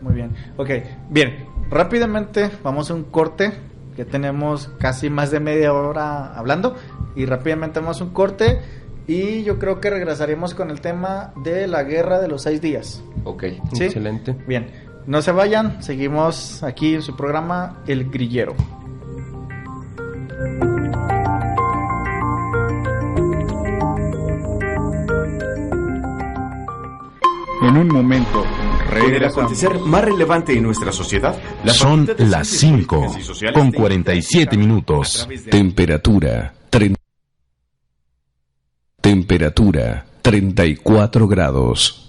Muy bien. Ok, bien, rápidamente vamos a un corte, que tenemos casi más de media hora hablando, y rápidamente vamos a un corte, y yo creo que regresaremos con el tema de la guerra de los 6 días. Ok, ¿sí? Excelente. Bien, no se vayan, seguimos aquí en su programa El Grillero. En un momento, con el acontecer más relevante en nuestra sociedad, son las 5 con 47 minutos. Temperatura 34 grados.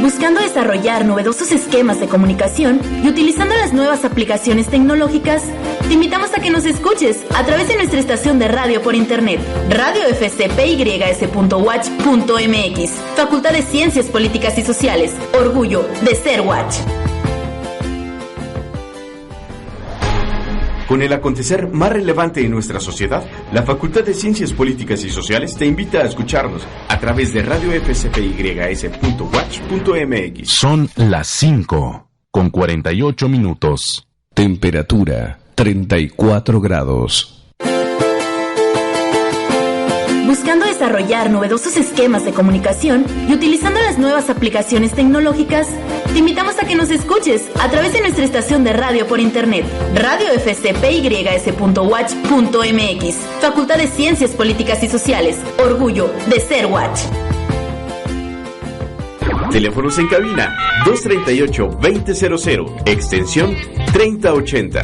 Buscando desarrollar novedosos esquemas de comunicación y utilizando las nuevas aplicaciones tecnológicas, te invitamos a que nos escuches a través de nuestra estación de radio por internet, radiofcpys.watch.mx, Facultad de Ciencias Políticas y Sociales, orgullo de ser Watch. Con el acontecer más relevante en nuestra sociedad, la Facultad de Ciencias Políticas y Sociales te invita a escucharnos a través de radiofcpys.watch.mx. Son las 5 con 48 minutos. Temperatura 34 grados. Buscando desarrollar novedosos esquemas de comunicación y utilizando las nuevas aplicaciones tecnológicas, te invitamos a que nos escuches a través de nuestra estación de radio por internet, radiofcpys.watch.mx, Facultad de Ciencias Políticas y Sociales, orgullo de ser Watch. Teléfonos en cabina 238-2000, extensión 3080.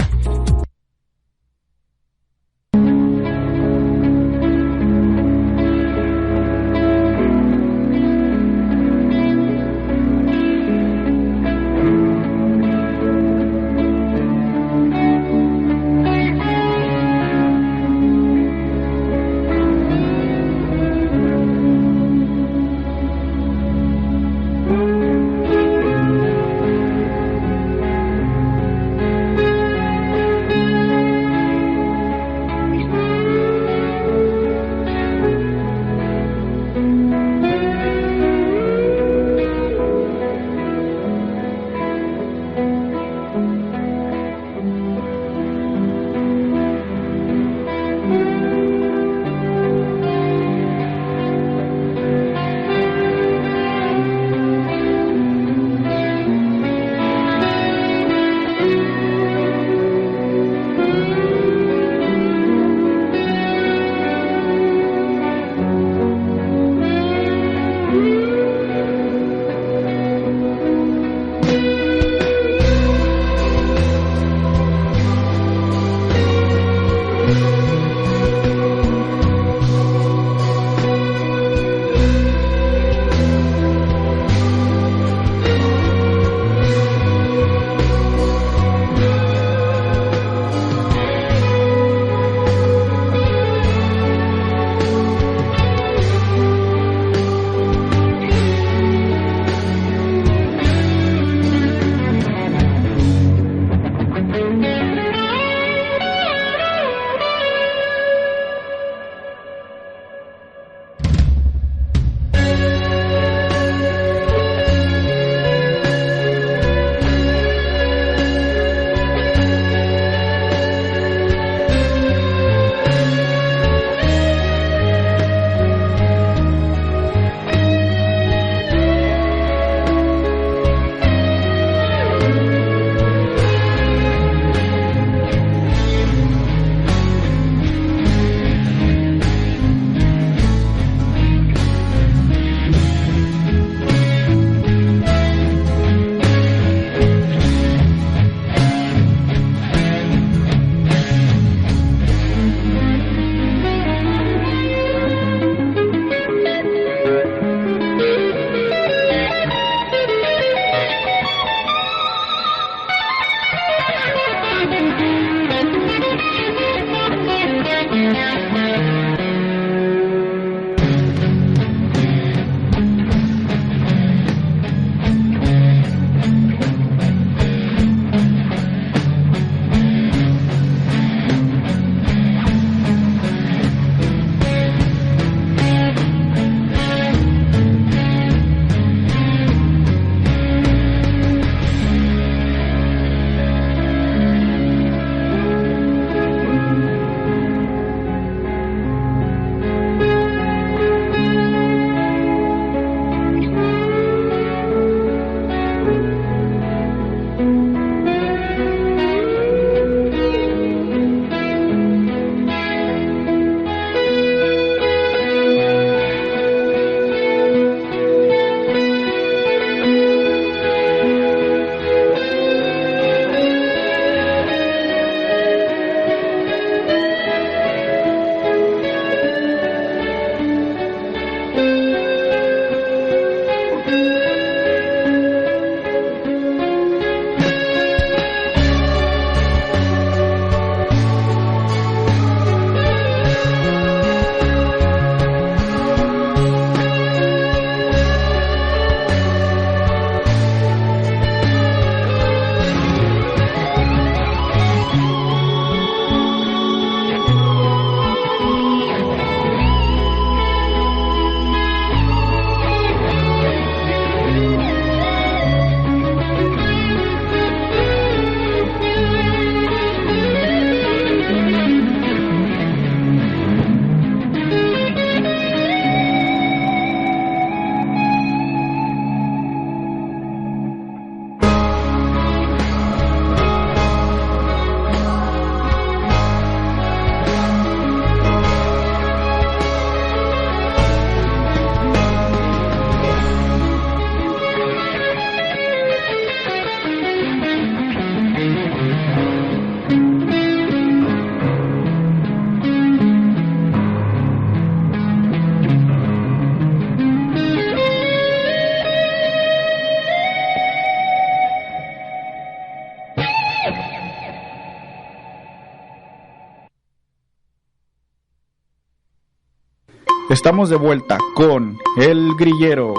Estamos de vuelta con El Grillero.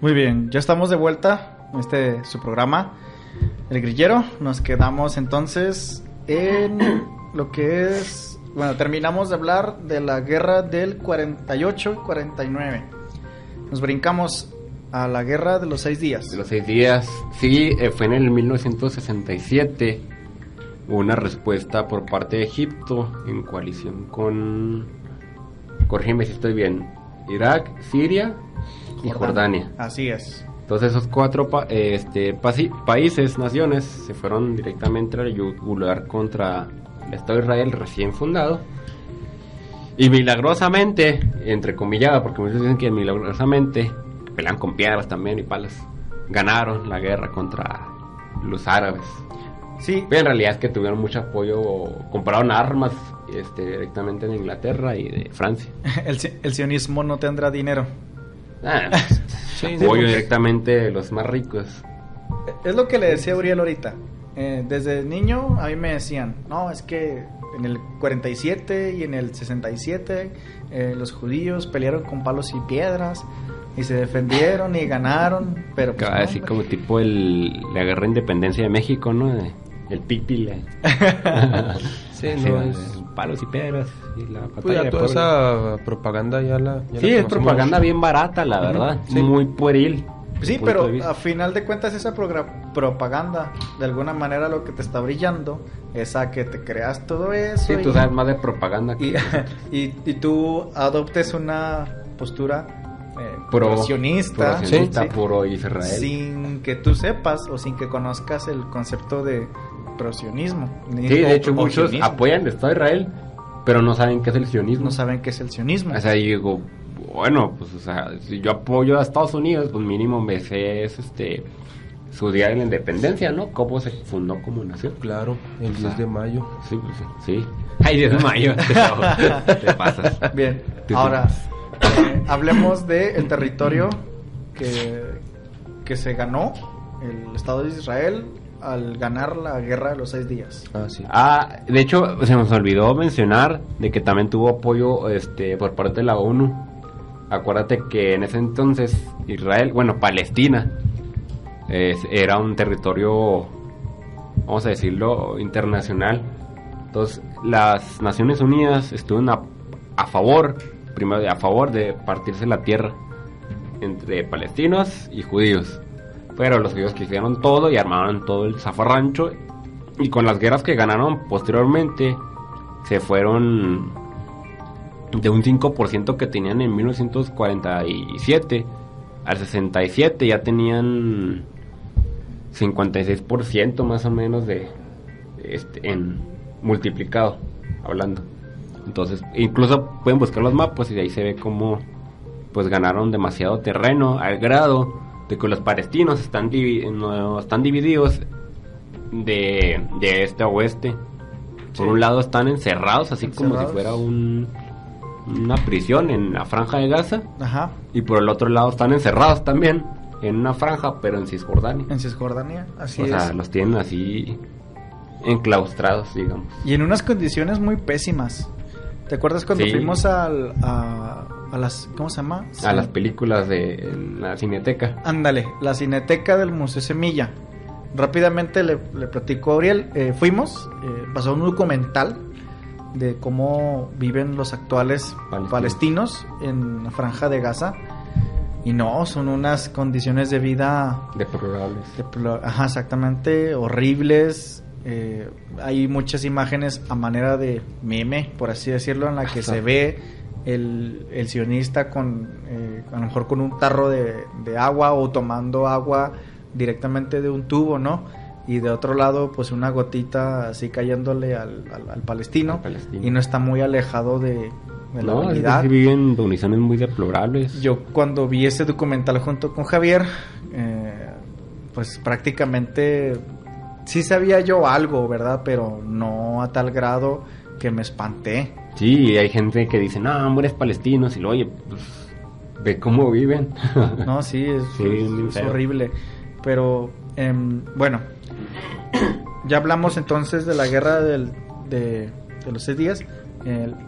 Muy bien, ya estamos de vuelta en su programa, El Grillero. Nos quedamos entonces en lo que es... Bueno, terminamos de hablar de la guerra del 48-49. Nos brincamos a la guerra de los 6 días. De los 6 días, sí, fue en el 1967. Hubo una respuesta por parte de Egipto en coalición con... corrígeme si estoy bien. Irak, Siria y Jordania. Así es. Entonces esos 4 países, naciones, se fueron directamente a yugular contra el Estado de Israel recién fundado. Y milagrosamente, entrecomillada, porque muchos dicen que milagrosamente, pelean con piedras también y palas, ganaron la guerra contra los árabes. Sí. Pero en realidad es que tuvieron mucho apoyo, compraron armas directamente en Inglaterra y de Francia. El sionismo no tendrá dinero. Sí, apoyo directamente de los más ricos. Es lo que le decía a Uriel ahorita. Desde niño a mí me decían, no, es que en el 47 y en el 67 los judíos pelearon con palos y piedras y se defendieron y ganaron, pero pues, así como tipo la guerra de independencia de México, ¿no? El Pípila. Sí, no es... palos y piedras y la pues ya toda esa propaganda ya sí, es propaganda bien barata, la verdad, sí. Muy pueril. Sí, pero a final de cuentas esa propaganda, de alguna manera lo que te está brillando es a que te creas todo eso. Sí, tú sabes más de propaganda que y tú adoptes una postura pro-sionista, sí, pro Israel, sin que tú sepas o sin que conozcas el concepto de pro-sionismo. Sí, de hecho muchos apoyan el Estado de Israel, pero no saben qué es el sionismo. No saben qué es el sionismo. O sea, digo, bueno, pues, o sea, si yo apoyo a Estados Unidos, pues mínimo me sé su día de la independencia, ¿no? Cómo se fundó como nación. Claro, el 10 de mayo. Sí, pues sí. Ay, 10 de mayo, te pasas. Bien, ahora hablemos del territorio que se ganó el Estado de Israel al ganar la guerra de los 6 días. Sí. De hecho, se nos olvidó mencionar de que también tuvo apoyo por parte de la ONU. Acuérdate que en ese entonces Palestina era un territorio, vamos a decirlo, internacional. Entonces las Naciones Unidas estuvieron a favor de partirse la tierra entre palestinos y judíos. Pero los judíos quisieron todo y armaron todo el zafarrancho, y con las guerras que ganaron posteriormente se fueron de un 5% que tenían en 1947 al 67 ya tenían 56% más o menos en multiplicado hablando. Entonces incluso pueden buscar los mapas y de ahí se ve cómo pues ganaron demasiado terreno, al grado de que los palestinos están divididos de este a oeste. Por un lado están encerrados así como si fuera una prisión en la franja de Gaza. Ajá. Y por el otro lado están encerrados también en una franja, pero en Cisjordania. En Cisjordania, así es. O sea, es. los tienen así enclaustrados, digamos. Y en unas condiciones muy pésimas. ¿Te acuerdas cuando fuimos a las, ¿cómo se llama? Sí. A las películas de la Cineteca. Ándale, la Cineteca del Museo Semilla. Rápidamente le platico a Uriel. Fuimos, pasó un documental de cómo viven los actuales palestinos en la franja de Gaza. Y no, son unas condiciones de vida deplorables. Ajá, exactamente, horribles. Hay muchas imágenes a manera de meme, por así decirlo, en la que se ve el sionista con a lo mejor con un tarro de agua o tomando agua directamente de un tubo, ¿no? Y de otro lado pues una gotita así cayéndole al palestino, y no está muy alejado de la realidad. Es que viven en condiciones muy deplorables. Yo cuando vi ese documental junto con Javier, pues prácticamente sí sabía yo algo, ¿verdad? Pero no a tal grado que me espanté. Sí, hay gente que dice, no, hombre, es palestinos, y lo oye, pues Ve cómo viven. No, sí, es horrible. Pero, bueno, ya hablamos entonces de la guerra de los 6 días.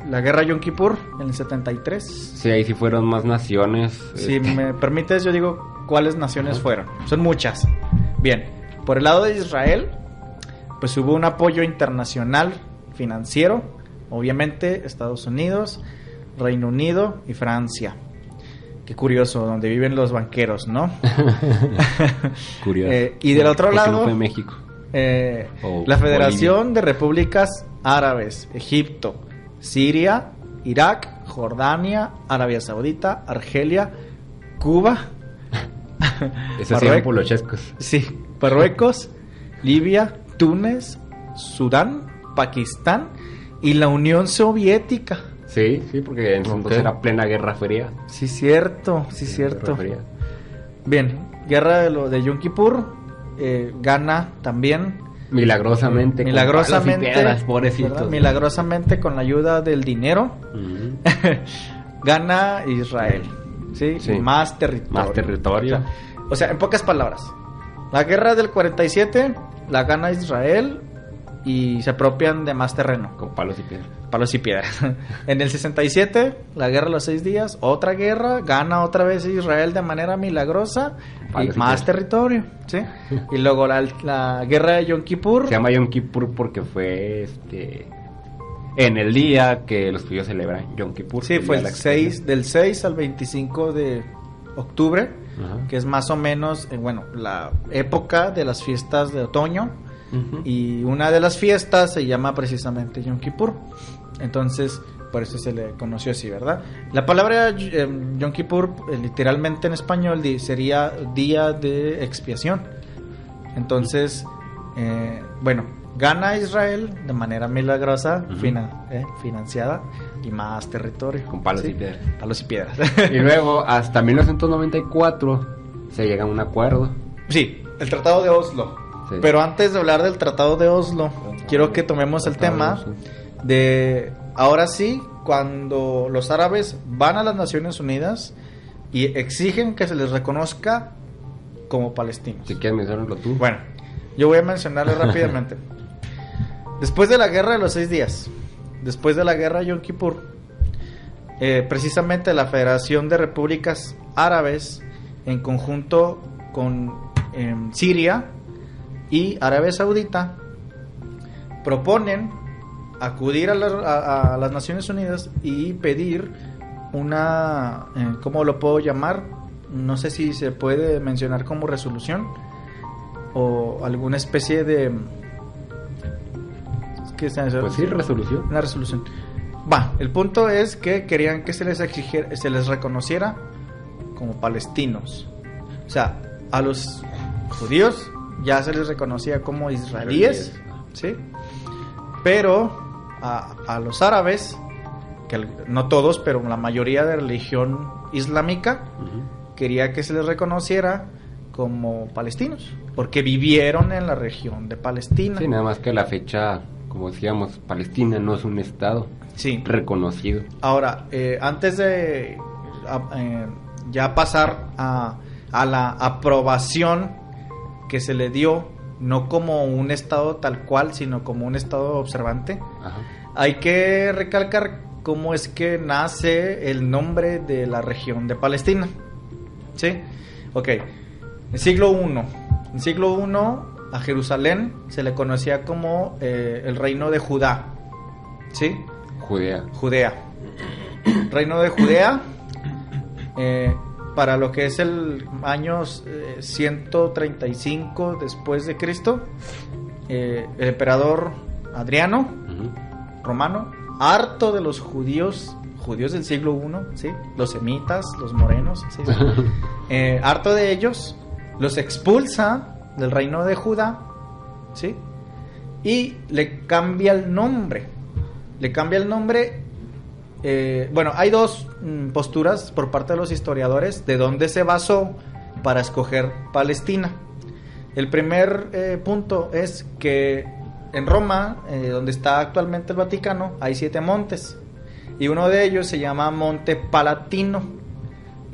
La guerra Yom Kippur en el 73. Sí, ahí sí fueron más naciones. Si me permites, yo digo cuáles naciones fueron. Son muchas. Bien, por el lado de Israel, pues hubo un apoyo internacional financiero. Obviamente, Estados Unidos, Reino Unido y Francia. Qué curioso, donde viven los banqueros, ¿no? Curioso. Y del otro lado, no fue México. La Federación de Repúblicas Árabes, Egipto, Siria, Irak, Jordania, Arabia Saudita, Argelia, Cuba. Esos son polochescos. Sí, Marruecos, Libia, Túnez, Sudán, Pakistán y la Unión Soviética. Sí, porque entonces era plena Guerra Fría. Sí, cierto. Bien, guerra de Yom Kippur, gana también. Milagrosamente. Milagrosamente, pobrecitos. Milagrosamente con la ayuda del dinero, gana Israel. ¿Sí? Más territorio. O sea, en pocas palabras, la guerra del 47 la gana Israel y se apropian de más terreno. Con palos y piedras. En el 67, la guerra de los 6 días, otra guerra, gana otra vez Israel de manera milagrosa y más territorio, ¿sí? Y luego la guerra de Yom Kippur. Se llama Yom Kippur porque fue en el día que los judíos celebran Yom Kippur. Sí, fue del 6 al 25 de octubre, que es más o menos, la época de las fiestas de otoño. Y una de las fiestas se llama precisamente Yom Kippur. Entonces, por eso se le conoció así, ¿verdad? La palabra Yom Kippur, literalmente en español, sería día de expiación. Entonces, gana Israel de manera milagrosa, financiada y más territorio. Con palos y piedras. Palos y piedras. Y luego, hasta 1994, se llega a un acuerdo. Sí, el Tratado de Oslo. Sí. Pero antes de hablar del Tratado de Oslo, quiero que tomemos el tema de, ahora sí, cuando los árabes van a las Naciones Unidas y exigen que se les reconozca como palestinos. Si quieres mencionarlo tú. Bueno, yo voy a mencionarlo rápidamente. Después de la guerra de los 6 días, después de la guerra de Yom Kippur, precisamente la Federación de Repúblicas Árabes, en conjunto con Siria y Arabia Saudita, proponen acudir a las Naciones Unidas y pedir una, ¿cómo lo puedo llamar? No sé si se puede mencionar como resolución o alguna especie de... ¿qué es eso? Pues sí, resolución. Una resolución. El punto es que querían que se les reconociera como palestinos. O sea, a los judíos ya se les reconocía como israelíes, ¿sí? Pero a los árabes, que no todos, pero la mayoría de religión islámica, quería que se les reconociera como palestinos, porque vivieron en la región de Palestina. Sí, nada más que la fecha, como decíamos, Palestina no es un estado reconocido. Ahora, antes de ya pasar a la aprobación que se le dio, no como un estado tal cual, sino como un estado observante, hay que recalcar cómo es que nace el nombre de la región de Palestina. ¿Sí? Ok. En siglo I a Jerusalén se le conocía como el reino de Judá. ¿Sí? Judea. Reino de Judea. Para lo que es el año 135 después de Cristo, el emperador Adriano, romano, harto de los judíos del siglo I, ¿sí? Los semitas, los morenos, ¿sí? Harto de ellos, los expulsa del reino de Judá, ¿sí? Y le cambia el nombre. Hay dos posturas por parte de los historiadores de dónde se basó para escoger Palestina. El primer punto es que en Roma, donde está actualmente el Vaticano, hay 7 montes y uno de ellos se llama Monte Palatino.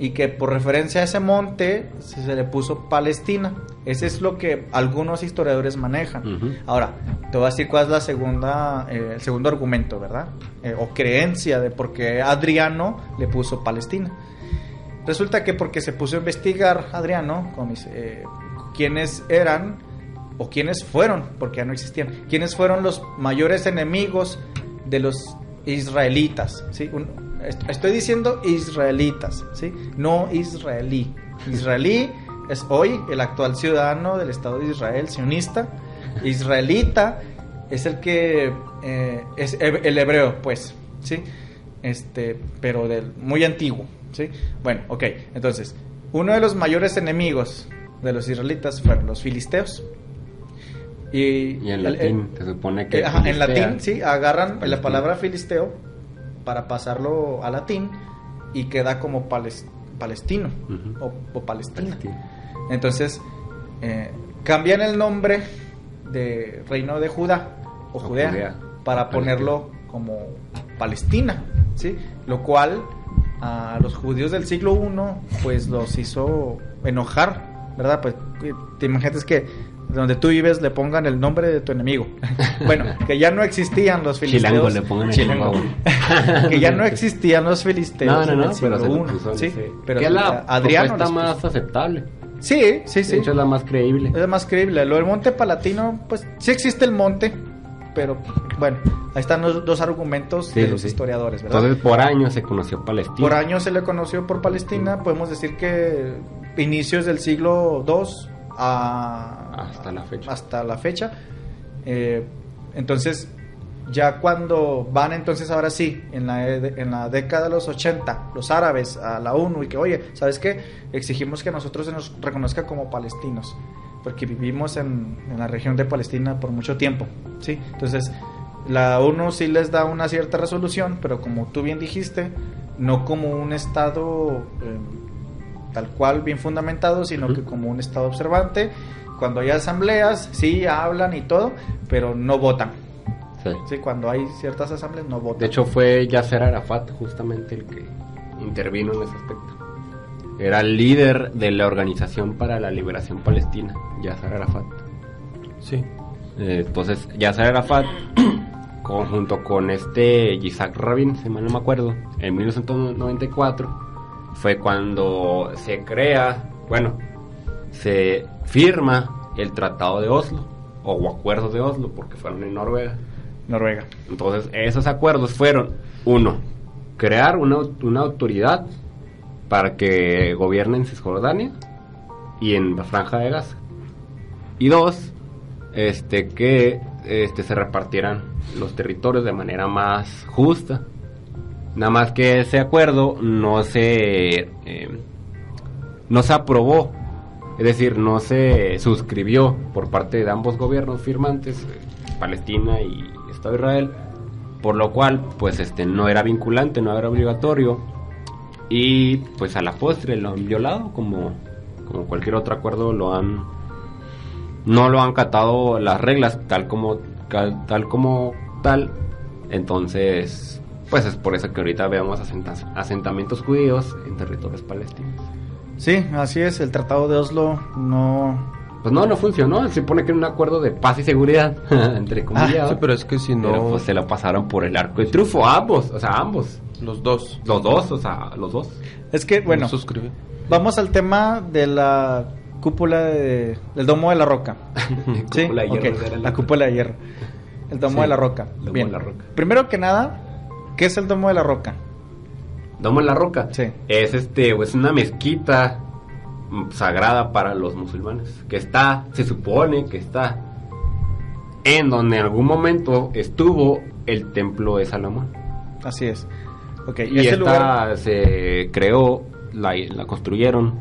y que por referencia a ese monte se le puso Palestina. Ese es lo que algunos historiadores manejan. Ujú. Ahora, te voy a decir cuál es el segundo argumento, ¿verdad? O creencia de por qué Adriano le puso Palestina. Resulta que porque se puso a investigar Adriano quiénes eran o quiénes fueron, porque ya no existían, quiénes fueron los mayores enemigos de los israelitas, ¿sí? Estoy diciendo israelitas, ¿sí? No israelí. Israelí es hoy el actual ciudadano del Estado de Israel, sionista. Israelita es el que es el hebreo, pues, ¿sí? Pero muy antiguo, ¿sí? Bueno, ok, entonces, uno de los mayores enemigos de los israelitas fueron los filisteos. Y en latín se supone que en latín, sí, agarran la palabra filisteo para pasarlo a latín y queda como palestino. Uh-huh. o Palestina. Entonces cambian el nombre de reino de Judá o Judea para ponerlo como Palestina, ¿sí? Lo cual a los judíos del siglo I pues los hizo enojar, ¿verdad? Pues te imaginas que donde tú vives le pongan el nombre de tu enemigo. Bueno, que ya no existían los filisteos. Chilango le pongan el Chilango. Que ya no existían los filisteos en el siglo pero I, ¿sí? Pero que la Adriano está más aceptable. Sí. De hecho es la más creíble. Es la más creíble. Lo del Monte Palatino, pues sí existe el monte, pero bueno, ahí están los dos argumentos de los historiadores, ¿verdad? Entonces por años se conoció Palestina. Por años se le conoció por Palestina. Podemos decir que inicios del siglo II hasta la fecha. Entonces ya cuando van ahora sí en la década de los 80 los árabes a la ONU y que oye, ¿sabes qué? Exigimos que a nosotros se nos reconozca como palestinos porque vivimos en la región de Palestina por mucho tiempo, ¿sí? Entonces la ONU sí les da una cierta resolución, pero como tú bien dijiste, no como un estado tal cual bien fundamentado, sino que como un estado observante. Cuando hay asambleas, sí hablan y todo, pero no votan. Sí, cuando hay ciertas asambleas no votan. De hecho fue Yasser Arafat justamente el que intervino en ese aspecto. Era el líder de la Organización para la Liberación Palestina, Yasser Arafat. Sí. Entonces Yasser Arafat junto con Yitzhak Rabin, si mal no me acuerdo, en 1994 fue cuando se firma el Tratado de Oslo, o Acuerdos de Oslo, porque fueron en Noruega. Entonces, esos acuerdos fueron, uno, crear una autoridad para que gobierne en Cisjordania y en la Franja de Gaza. Y dos, que se repartieran los territorios de manera más justa. Nada más que ese acuerdo no se aprobó, es decir, no se suscribió por parte de ambos gobiernos firmantes, Palestina y Estado de Israel, por lo cual pues no era vinculante, no era obligatorio, y pues a la postre lo han violado como cualquier otro acuerdo. No lo han catado las reglas tal como tal. Entonces pues es por eso que ahorita vemos asentamientos judíos en territorios palestinos. Sí, así es. El Tratado de Oslo no funcionó. Se supone que era un acuerdo de paz y seguridad, entre comillas. Sí, pero es que si no... Pero pues se lo pasaron por el arco de triunfo ambos. Los dos. Los dos. Es que, bueno, vamos al tema de la cúpula del Domo de la Roca. ¿Sí? La cúpula de hierro. El Domo de la Roca. Bien. De la Roca. Primero que nada, ¿qué es el Domo de la Roca? Domo de la Roca. Sí. Es una mezquita sagrada para los musulmanes se supone que está en donde en algún momento estuvo el templo de Salomón. Así es. Okay. Y esta se creó, la construyeron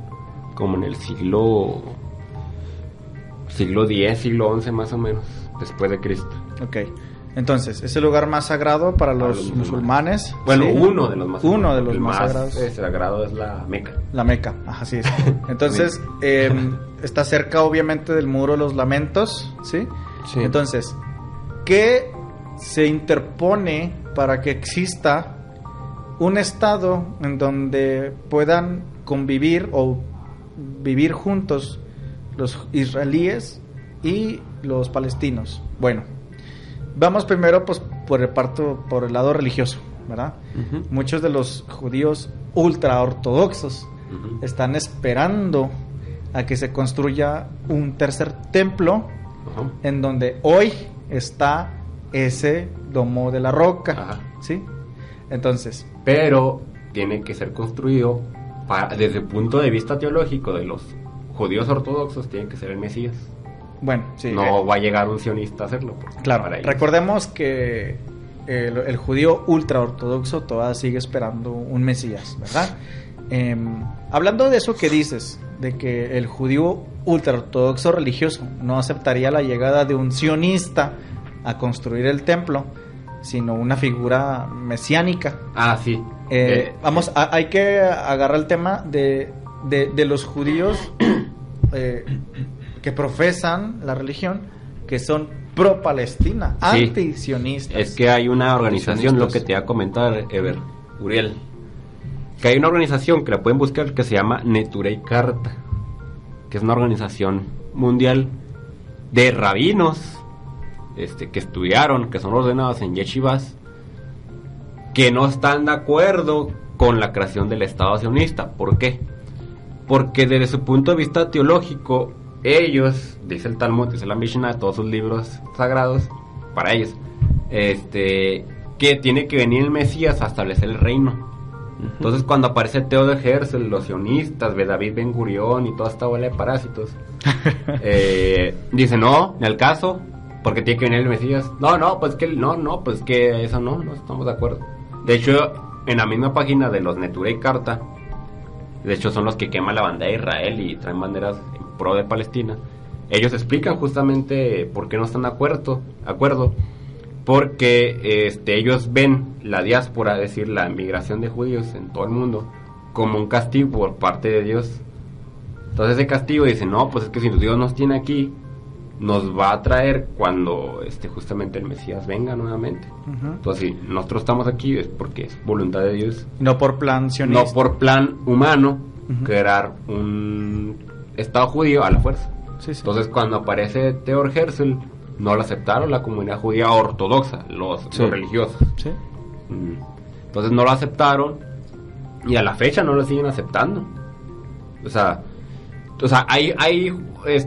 como en el siglo X, siglo XI más o menos, después de Cristo. Okay. Entonces, es el lugar más sagrado para los musulmanes. Bueno, ¿sí? Uno de los más sagrados. Sagrado es la Meca. La Meca, así es. Entonces, está cerca obviamente del Muro de los Lamentos, ¿sí? Sí. Entonces, ¿qué se interpone para que exista un estado en donde puedan convivir o vivir juntos los israelíes y los palestinos? Bueno, vamos primero pues por el lado religioso, ¿verdad? Uh-huh. Muchos de los judíos ultraortodoxos están esperando a que se construya un tercer templo, en donde hoy está ese domo de la roca, ¿sí? Entonces, pero tiene que ser construido desde el punto de vista teológico de los judíos ortodoxos, tiene que ser el Mesías. Bueno, sí. No va a llegar un sionista a hacerlo. Claro, recordemos que el judío ultraortodoxo todavía sigue esperando un Mesías, ¿verdad? Hablando de eso que dices, de que el judío ultraortodoxo religioso no aceptaría la llegada de un sionista a construir el templo, sino una figura mesiánica. Ah, sí. Hay que agarrar el tema de los judíos que profesan la religión, que son pro-Palestina, sí, anti-sionistas. Es que hay una organización, lo que te iba a comentar, Uriel, que hay una organización que la pueden buscar que se llama Neturei Karta, que es una organización mundial de rabinos que estudiaron, que son ordenados en yeshivas, que no están de acuerdo con la creación del Estado sionista. ¿Por qué? Porque desde su punto de vista teológico, ellos, dice el Talmud, dice la Mishnah, todos sus libros sagrados, para ellos, que tiene que venir el Mesías a establecer el reino. Entonces, cuando aparece Theodor Herzl, los sionistas, David Ben Gurión y toda esta bola de parásitos, dicen, no, en el caso, porque tiene que venir el Mesías. Pues que eso no estamos de acuerdo. De hecho, en la misma página de los Neturei Karta, de hecho son los que queman la bandera de Israel y traen banderas en pro de Palestina, ellos explican justamente por qué no están de acuerdo, porque ellos ven la diáspora, es decir, la migración de judíos en todo el mundo, como un castigo por parte de Dios. Entonces ese castigo dicen, no, pues es que si Dios nos tiene aquí, nos va a traer cuando justamente el Mesías venga nuevamente. Entonces, si nosotros estamos aquí es porque es voluntad de Dios. No por plan sionista. No por plan humano, crear un Estado judío a la fuerza. Sí. Entonces, cuando aparece Theodor Herzl, no lo aceptaron la comunidad judía ortodoxa, los religiosos. Sí. Entonces, no lo aceptaron y a la fecha no lo siguen aceptando. O sea, hay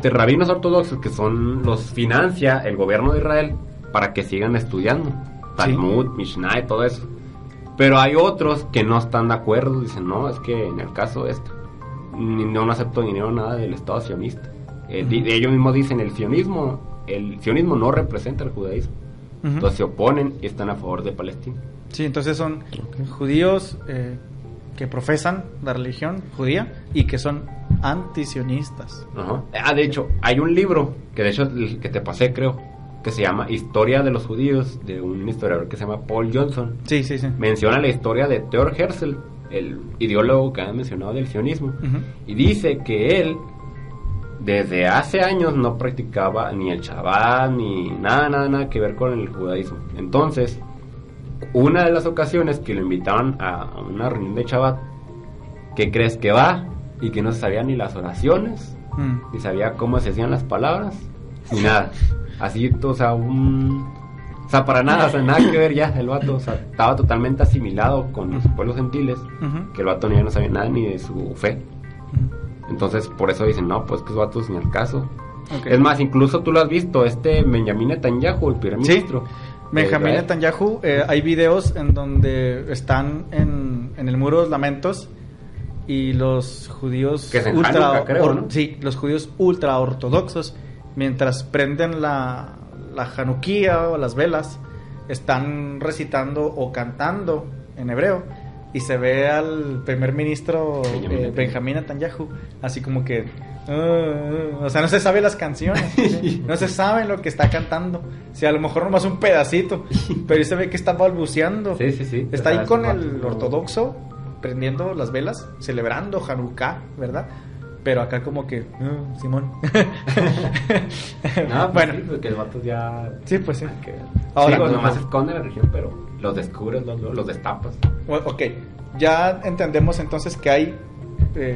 rabinos ortodoxos que los financia el gobierno de Israel para que sigan estudiando Talmud, Mishnah y todo eso. Pero hay otros que no están de acuerdo, dicen, no, es que en el caso no acepto dinero nada del Estado sionista. Ellos mismos dicen, el sionismo no representa el judaísmo. Entonces se oponen y están a favor de Palestina. Sí, entonces son judíos que profesan la religión judía y que son antisionistas. De hecho, hay un libro que de hecho el que te pasé, creo, que se llama Historia de los Judíos, de un historiador que se llama Paul Johnson. Sí. Menciona la historia de Theodor Herzl, el ideólogo que han mencionado del sionismo, y dice que él desde hace años no practicaba ni el Shabbat ni nada que ver con el judaísmo. Entonces, una de las ocasiones que lo invitaban a una reunión de Shabbat, ¿qué crees que va? Y que no se sabía ni las oraciones, ni sabía cómo se hacían las palabras, ni nada. Así, para nada, nada que ver ya el vato, estaba totalmente asimilado con los pueblos gentiles, que el vato ya no sabía nada ni de su fe. Entonces, por eso dicen, no, pues que esos vatos ni al caso. Es más, incluso tú lo has visto, Benjamín Netanyahu, el primer ministro. Benjamín Netanyahu, hay videos en donde están en el muro de los lamentos y los judíos los judíos ultra ortodoxos, mientras prenden la Hanukkah o las velas, están recitando o cantando en hebreo, y se ve al primer ministro Benjamín Netanyahu así como que o sea, no se sabe las canciones, ¿sí? No se sabe lo que está cantando, o sea, a lo mejor nomás un pedacito, pero se ve que está balbuceando. Sí. Está ahí con el ortodoxo prendiendo las velas, celebrando Hanukkah, ¿verdad? Pero acá como que Simón. Bueno, sí, porque el vato ya... Sí, pues sí. Ahora, nomás esconde la religión, pero los descubres, los destapas. Ok, ya entendemos entonces que hay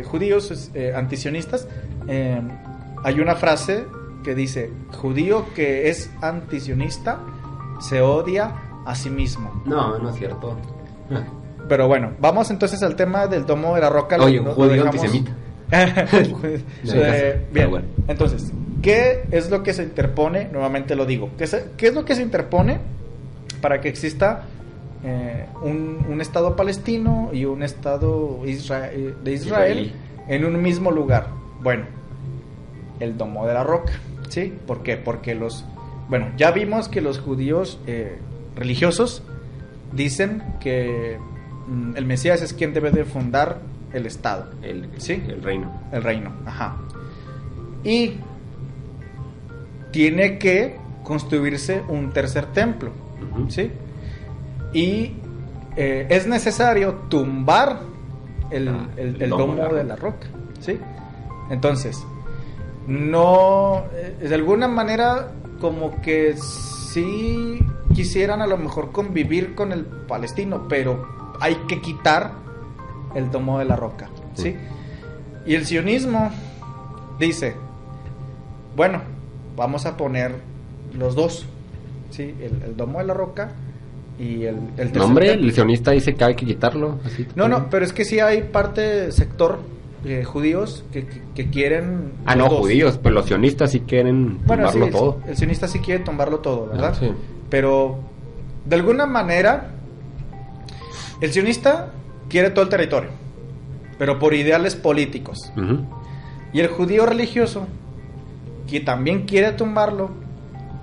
judíos antisionistas, hay una frase que dice: judío que es antisionista se odia a sí mismo. No es cierto. Pero bueno, vamos entonces al tema del Domo de la Roca. Oye, un judío antisemita. Bien, bueno. Entonces, ¿qué es lo que se interpone? Nuevamente lo digo. ¿Qué es lo que se interpone para que exista un Estado palestino y un Estado de Israel en un mismo lugar? Bueno, el Domo de la Roca, ¿sí? ¿Por qué? Porque ya vimos que los judíos religiosos dicen que el Mesías es quien debe de fundar el Estado. ¿Sí? El reino. El reino, ajá. Y tiene que construirse un tercer templo, ¿sí? Y es necesario tumbar el Domo de la Roca, ¿sí? Entonces, no, de alguna manera, como que sí quisieran a lo mejor convivir con el palestino, pero hay que quitar el Domo de la Roca, ¿sí? Y el sionismo dice: bueno, vamos a poner los dos, ¿sí? El Domo de la Roca y el tercer hombre, templo. el sionista dice que hay que quitarlo. Así, no, pero es que sí hay sector judíos que quieren... judíos, pues los sionistas sí quieren tumbarlo todo. El sionista sí quiere tumbarlo todo, ¿verdad? Sí. Pero, de alguna manera, el sionista quiere todo el territorio, pero por ideales políticos. Y el judío religioso, que también quiere tumbarlo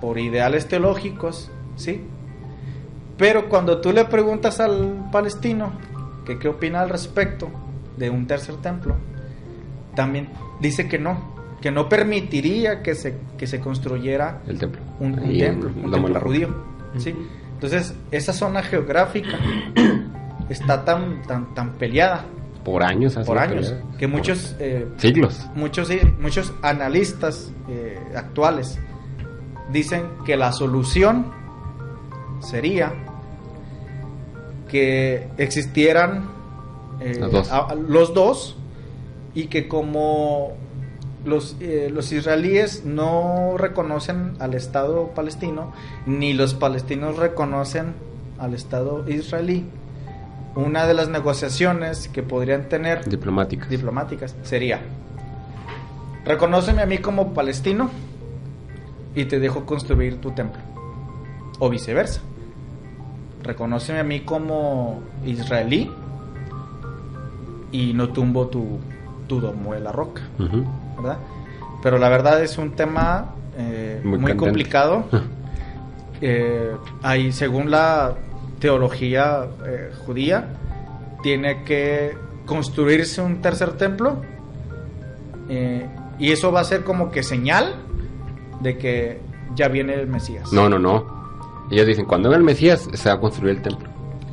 por ideales teológicos, ¿sí? Pero cuando tú le preguntas al palestino que qué opina al respecto de un tercer templo, también dice que no permitiría que se construyera el templo, un templo judío, ¿sí? Entonces, esa zona geográfica está tan peleada por años, que muchos siglos, muchos analistas actuales dicen que la solución sería que existieran los dos, y que como los israelíes no reconocen al Estado palestino, ni los palestinos reconocen al Estado israelí, una de las negociaciones que podrían tener diplomáticas sería: reconóceme a mí como palestino y te dejo construir tu templo, o viceversa, reconóceme a mí como israelí y no tumbo tu Domo de la Roca, ¿verdad? Pero la verdad es un tema muy complicado. Ahí, según la teología judía, tiene que construirse un tercer templo, y eso va a ser como que señal de que ya viene el Mesías. No. Ellos dicen, cuando venga el Mesías se va a construir el templo.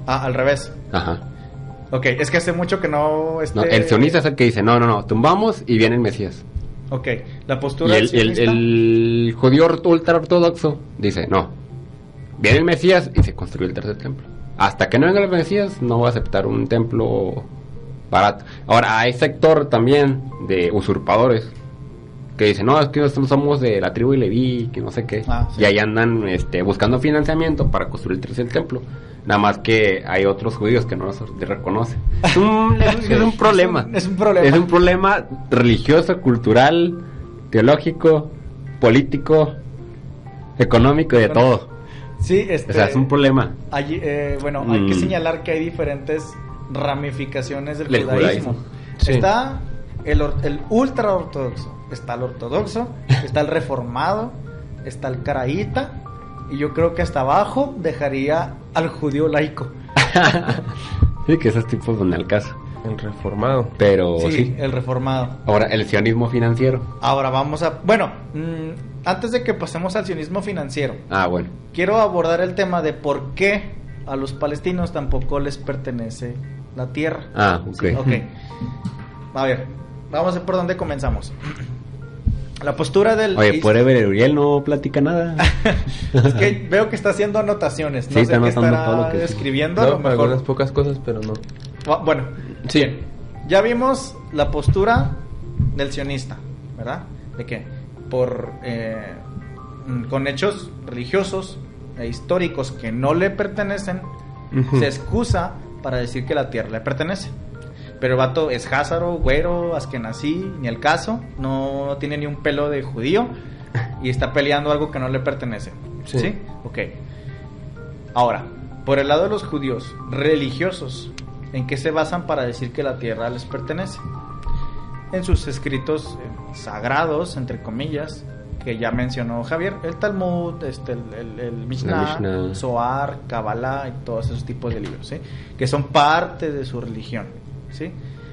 Al revés. Ajá. Ok, es que hace mucho que no... No, el sionista es el que dice, no, tumbamos y viene el Mesías. Ok, la postura y el judío ultra ortodoxo dice, no, viene el Mesías y se construye el tercer templo. Hasta que no venga el Mesías no va a aceptar un templo barato. Ahora, hay sector también de usurpadores que dicen, no, es que nosotros somos de la tribu de Leví, que no sé qué, sí. Y ahí andan buscando financiamiento para construir el tercer templo. Nada más que hay otros judíos que no los reconocen. Es un problema. Es un problema. Es un problema religioso, cultural, teológico, político, económico y de todo. Sí, o sea, es un problema. Hay que señalar que hay diferentes ramificaciones del judaísmo. Sí. Está el ultra ortodoxo, está el ortodoxo, está el reformado, está el caraíta, y yo creo que hasta abajo dejaría al judío laico. Sí, que esos tipos van al caso. El reformado. Pero sí, el reformado. Ahora, el sionismo financiero. Ahora vamos a... Bueno, antes de que pasemos al sionismo financiero. Bueno. Quiero abordar el tema de por qué a los palestinos tampoco les pertenece la tierra. Ok. Sí, ok. A ver, vamos a ver por dónde comenzamos. La postura del... Oye, Forever Uriel no platica nada. Es que veo que está haciendo anotaciones. No sé qué estará escribiendo. No, algunas pocas cosas, pero no. Bueno, sí. Bien. ya vimos la postura del sionista, ¿verdad? De que con hechos religiosos e históricos que no le pertenecen, se excusa para decir que la tierra le pertenece. Pero el vato es házaro, güero, askenazí, ni el caso, no tiene ni un pelo de judío y está peleando algo que no le pertenece. ¿Sí? Ok. Ahora, por el lado de los judíos religiosos, ¿en qué se basan para decir que la tierra les pertenece? En sus escritos sagrados, entre comillas, que ya mencionó Javier, el Talmud, el Mishnah, Zohar, Kabbalah y todos esos tipos de libros, ¿sí? Que son parte de su religión, ¿sí?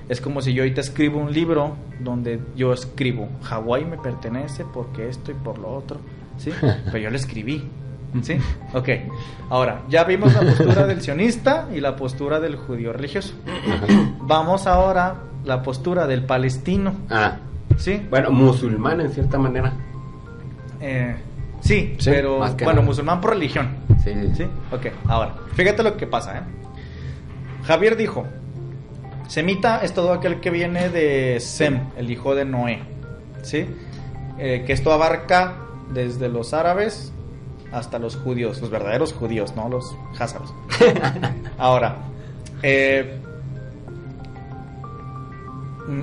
Es como si yo ahorita escribo un libro donde yo escribo Hawái me pertenece porque esto y por lo otro, ¿sí? Pero yo lo escribí, ¿sí? Ok, ahora, ya vimos la postura del sionista y la postura del judío religioso. Vamos ahora a la postura del palestino. ¿Sí? Bueno, musulmán en cierta manera. Sí, pero bueno, nada. musulmán por religión. Sí. Ok, ahora, fíjate lo que pasa, Javier dijo, semita es todo aquel que viene de Sem, el hijo de Noé, ¿sí? Que esto abarca desde los árabes hasta los judíos, los verdaderos judíos, no los házaros. Ahora,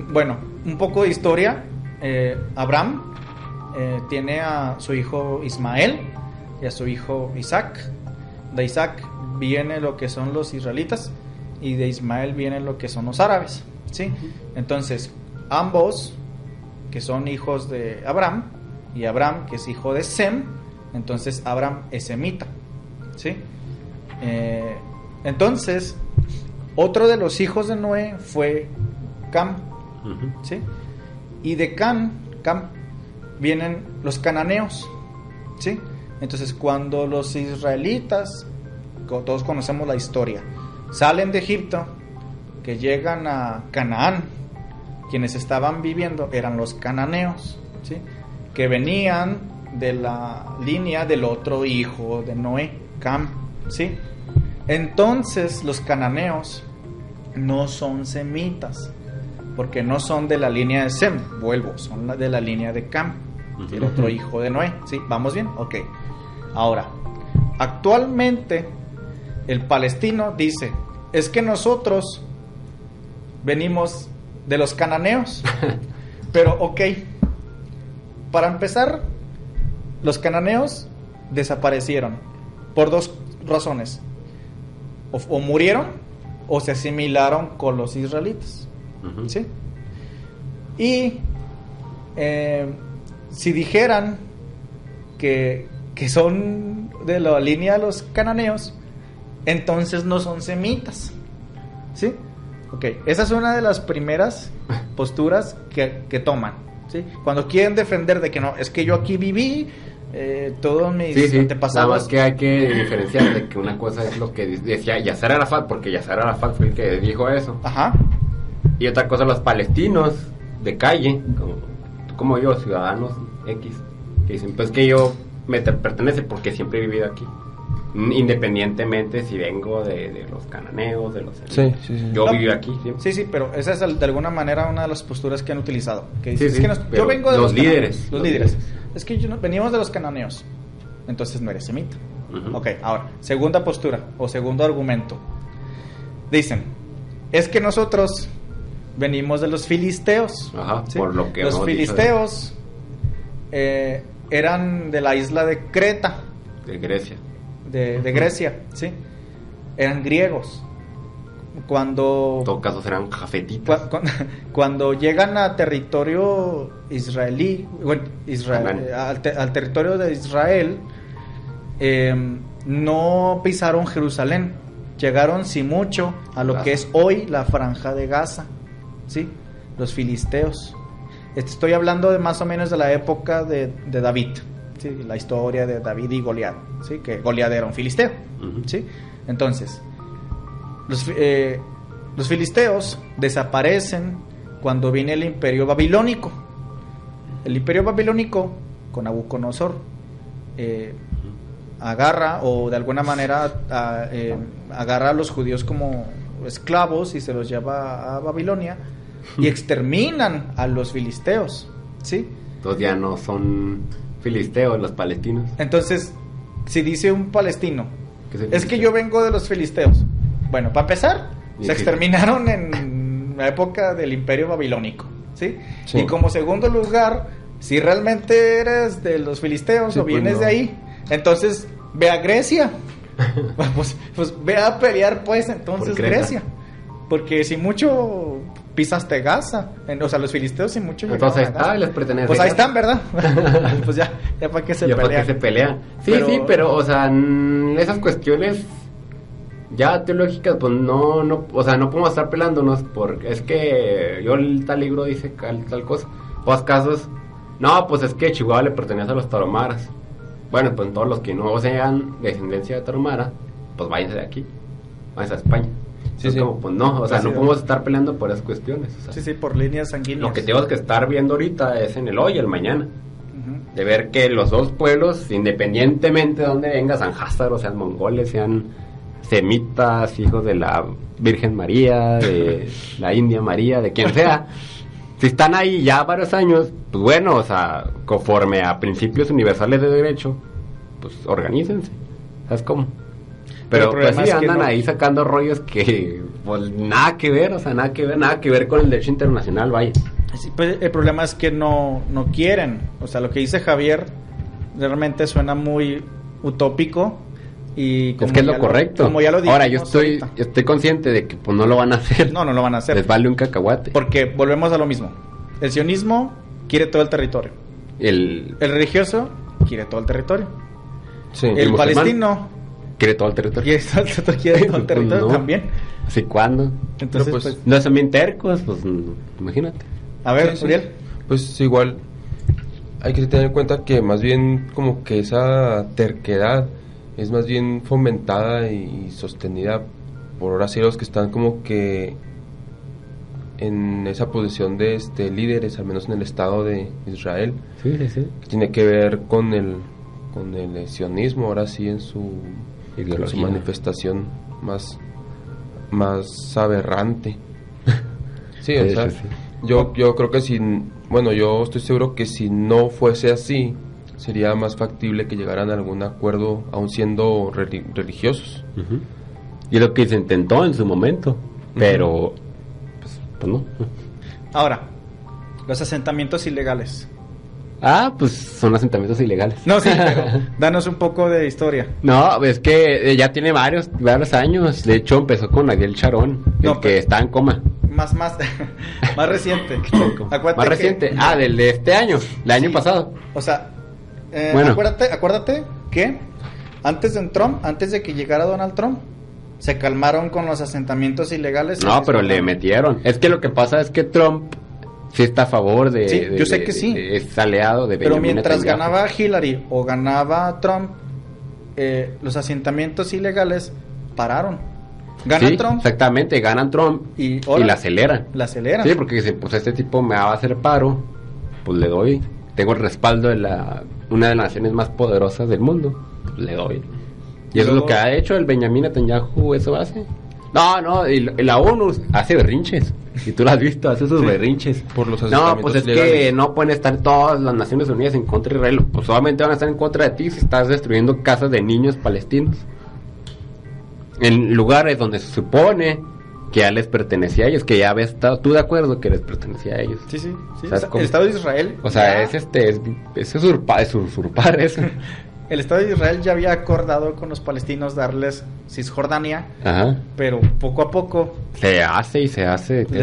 bueno, un poco de historia. Abraham tiene a su hijo Ismael y a su hijo Isaac. De Isaac viene lo que son los israelitas y de Ismael viene lo que son los árabes, ¿sí? Entonces, ambos que son hijos de Abraham y Abraham que es hijo de Sem, entonces Abraham es semita, ¿sí? Entonces, otro de los hijos de Noé fue Cam, ¿sí? Y de Cam vienen los cananeos, ¿sí? Entonces, cuando los israelitas, todos conocemos la historia, salen de Egipto, que llegan a Canaán, quienes estaban viviendo eran los cananeos, ¿sí? Que venían de la línea del otro hijo de Noé, Cam, ¿sí? Entonces, los cananeos no son semitas, porque no son de la línea de Sem, son de la línea de Cam, el otro hijo de Noé, ¿sí? ¿Vamos bien? Ok. Ahora, actualmente el palestino dice, es que nosotros venimos de los cananeos, pero ok, para empezar, los cananeos desaparecieron por dos razones, o murieron o se asimilaron con los israelitas, ¿sí? Y si dijeran que son de la línea de los cananeos, entonces no son semitas, ¿sí? Ok, esa es una de las primeras posturas que toman, ¿sí? Cuando quieren defender de que no, es que yo aquí viví, todos mis antepasados. Nada más que hay que diferenciar de que una cosa es lo que decía Yasser Arafat, porque Yasser Arafat fue el que dijo eso. Ajá. Y otra cosa los palestinos de calle, como yo, ciudadanos X, que dicen, pues que yo me pertenece porque siempre he vivido aquí, independientemente si vengo de los cananeos, de los... Sí. Yo viví aquí siempre. Sí, pero esa es de alguna manera una de las posturas que han utilizado, que dicen, Sí, es que yo vengo de los líderes. Los líderes. Es que venimos de los cananeos, entonces no eres semita. Ok, ahora, segunda postura o segundo argumento. Dicen, es que nosotros venimos de los filisteos. Ajá, ¿sí? por lo que los filisteos eran de la isla de Creta. De Grecia. De Grecia, ¿sí? Eran griegos. Cuando... En todo caso serán jafetitas. Cuando llegan a territorio israelí, al territorio de Israel, no pisaron Jerusalén. Llegaron, si mucho, a lo que es hoy la Franja de Gaza, ¿sí? Los filisteos. Estoy hablando de más o menos de la época de David, ¿sí? La historia de David y Goliat, ¿sí? Que Goliat era un filisteo, ¿sí? Entonces, los filisteos desaparecen cuando viene el imperio babilónico. El imperio babilónico, con Nabucodonosor, agarra, o de alguna manera agarra a los judíos como esclavos y se los lleva a Babilonia y exterminan a los filisteos, ¿sí? Entonces ya no son filisteos los palestinos. Entonces, si dice un palestino, ¿Qué es el es que filisteo? yo vengo de los filisteos. Bueno, para empezar, ¿Y se qué? exterminaron en la época del Imperio Babilónico, ¿sí? Sí. Y como segundo lugar, si realmente eres de los filisteos Sí, o vienes pues no. de ahí, entonces ve a Grecia. pues ve a pelear, pues, entonces Por Creta. Grecia. Porque si mucho pisaste Gaza, o sea, los filisteos si mucho Entonces ahí llegaron a está, Gaza. les pertenece. Pues ahí Gaza. están, ¿verdad? Pues ya para qué se Ya para pelean. que se pelean. Sí, Pero- sí, pero, o sea, esas cuestiones ya teológicas, pues no, o sea, no podemos estar pelándonos porque es que yo el tal libro dice tal cosa. Pues casos, no, pues es que Chihuahua le pertenece a los tarahumaras. Bueno, pues todos los que no sean de descendencia de tarahumara, pues váyanse de aquí, váyanse a España. Sí, Es sí. como, pues no, o sea, Pues no sí, podemos estar peleando por esas cuestiones. O sea, Sí, sí, por líneas sanguíneas. lo que tenemos que estar viendo ahorita es en el hoy y el mañana. Ujú. De ver que los dos pueblos, independientemente de dónde vengan, sean házaros, sean mongoles, sean semitas, hijos de la Virgen María, de la India María, de quien sea, si están ahí ya varios años, pues bueno, o sea, conforme a principios universales de derecho, pues organícense, ¿sabes cómo? Pero Pero el problema pues sí, es que andan no- ahí sacando rollos que, pues nada que ver, o sea, nada que ver con el derecho internacional, vaya. Sí, pues, el problema es que no quieren. O sea, lo que dice Javier realmente suena muy utópico. Y Es que es ya lo correcto. Como ya lo dijimos ahora, yo ahorita. estoy consciente de que pues no lo van a hacer. No lo van a hacer. Les vale un cacahuate. Porque volvemos a lo mismo. El sionismo quiere todo el territorio. El El religioso quiere todo el territorio. Sí. El musulmán palestino quiere todo el territorio. quiere todo el Pues territorio no. también. ¿Así cuándo? Entonces, pues, pues, No son bien tercos, pues imagínate. a ver, Sí, sí. Uriel. Pues igual hay que tener en cuenta que más bien como que esa terquedad es más bien fomentada y sostenida por ahora sí los que están como que en esa posición de líderes, al menos en el Estado de Israel, Sí, sí, sí. que tiene que ver con el sionismo, ahora sí en su Ideología. manifestación más aberrante. Sí, o Sí, sea, sí, sí. yo creo que yo estoy seguro que si no fuese así, sería más factible que llegaran a algún acuerdo, aun siendo religiosos. Ujú. Y lo que se intentó en su momento, pero pues no. Ahora, los asentamientos ilegales. Ah, pues son asentamientos ilegales. No, sí, pero danos un poco de historia. No, es que ya tiene varios años. De hecho, empezó con Ariel Sharon, No, el que pero- está en coma. Más reciente. Acuérdate Más reciente. que- Del de este año, el año Sí. pasado. O sea, Bueno. acuérdate que antes de que llegara Donald Trump, se calmaron con los asentamientos ilegales. No, pero le metieron. Es que lo que pasa es que Trump sí está a favor de... Sí, yo sé que sí. Es aliado de Pero Benjamin mientras Netanyahu. ganaba Hillary o ganaba Trump, los asentamientos ilegales pararon. Gana Sí, Trump exactamente, ganan Trump y y la aceleran. La aceleran. Sí, porque dicen, pues este tipo me va a hacer paro, pues le doy. Tengo el respaldo de una de las naciones más poderosas del mundo, pues le doy. Y eso es lo que ha hecho el Benjamin Netanyahu, eso hace. No, y la ONU hace berrinches. Y tú lo has visto, hace sus berrinches. Por los No, asentamientos pues es que ilegales. no pueden estar todas las Naciones Unidas en contra de Israel. Pues solamente van a estar en contra de ti si estás destruyendo casas de niños palestinos. En lugares donde se supone que ya les pertenecía a ellos, que ya habías estado tú de acuerdo que les pertenecía a ellos. Sí. ¿Sabes El cómo? Estado de Israel. O sea, ya- es usurpar eso. El Estado de Israel ya había acordado con los palestinos darles Cisjordania, Ajá. pero poco a poco Se hace les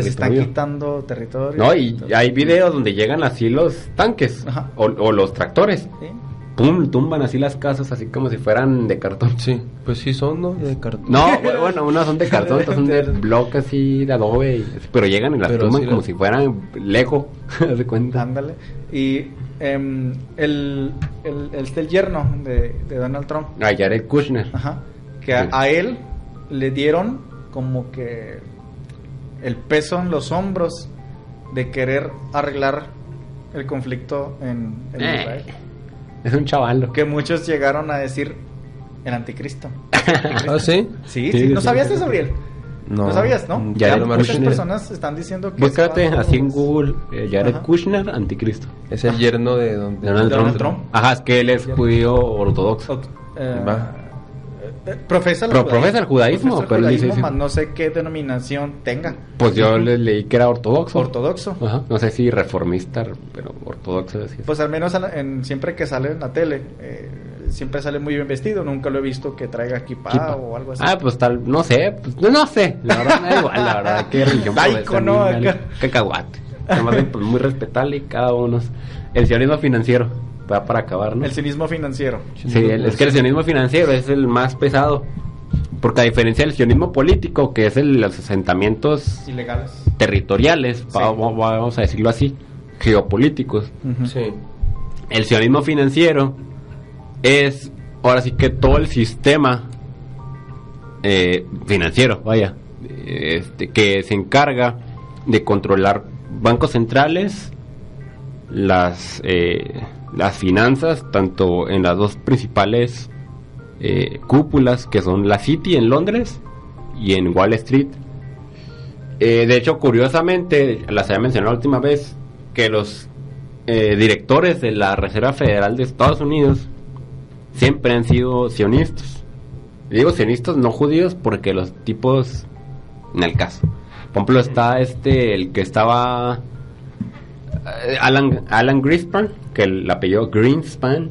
están territorio. quitando territorio. No, y hay videos donde llegan así los tanques Ajá. o los tractores. ¿Sí? Pum, tumban así las casas así como si fueran de cartón. Sí, pues sí son, ¿no? De cartón. No, bueno, unas son de cartón, otras son de bloques así de adobe, pero llegan y las Pero tumban sí como las- si fueran Lego, ¿haz de cuenta? Ándale. Y el yerno de Donald Trump, A Jared Kushner. ajá, que Sí. a él le dieron como que el peso en los hombros de querer arreglar el conflicto en Israel. Es un chavalo. Que muchos llegaron a decir el anticristo. ¿Ah, sí? Sí, Sí, ¿No sí, sabías sí, eso, sí. Gabriel? No sabías, ¿no? Jared Ya muchas Kushner. personas están diciendo que... Búscate se va a- así en Google, Jared Ajá. Kushner, anticristo. Es el yerno de donde... Donald Donald Trump. Trump. Ajá, es que él es judío ortodoxo. Va. Profesa el Profesa el judaísmo, profesa el pero él dice- judaísmo, mas no sé qué denominación tenga. Pues yo le leí que era ortodoxo. Ortodoxo. Ajá, no sé si reformista, pero ortodoxo decía. Pues al menos siempre que sale en la tele, siempre sale muy bien vestido. Nunca lo he visto que traiga equipa Kippah. o algo así. Ah, pues tal, no sé, no sé. La verdad me da igual, la verdad. Qué religión. Laico, profesa, ¿no? a mí me Acá. vale cacahuate. Además, pues, muy respetable y cada uno. El sionismo financiero, va para acabar, ¿no? El cinismo financiero. Sí, es que el sionismo financiero es el más pesado. Porque a diferencia del sionismo político, que es los asentamientos Ilegales. territoriales, Sí. vamos a decirlo así, geopolíticos, Ujú. Sí. el sionismo financiero es ahora sí que todo el sistema financiero, vaya, que se encarga de controlar bancos centrales, las finanzas, tanto en las dos principales cúpulas, que son la City en Londres y en Wall Street. De hecho, curiosamente, las había mencionado la última vez, que los directores de la Reserva Federal de Estados Unidos siempre han sido sionistas. Digo sionistas, no judíos, porque los tipos, en el caso. Por ejemplo, está el que estaba Alan Greenspan, que el apellido Greenspan,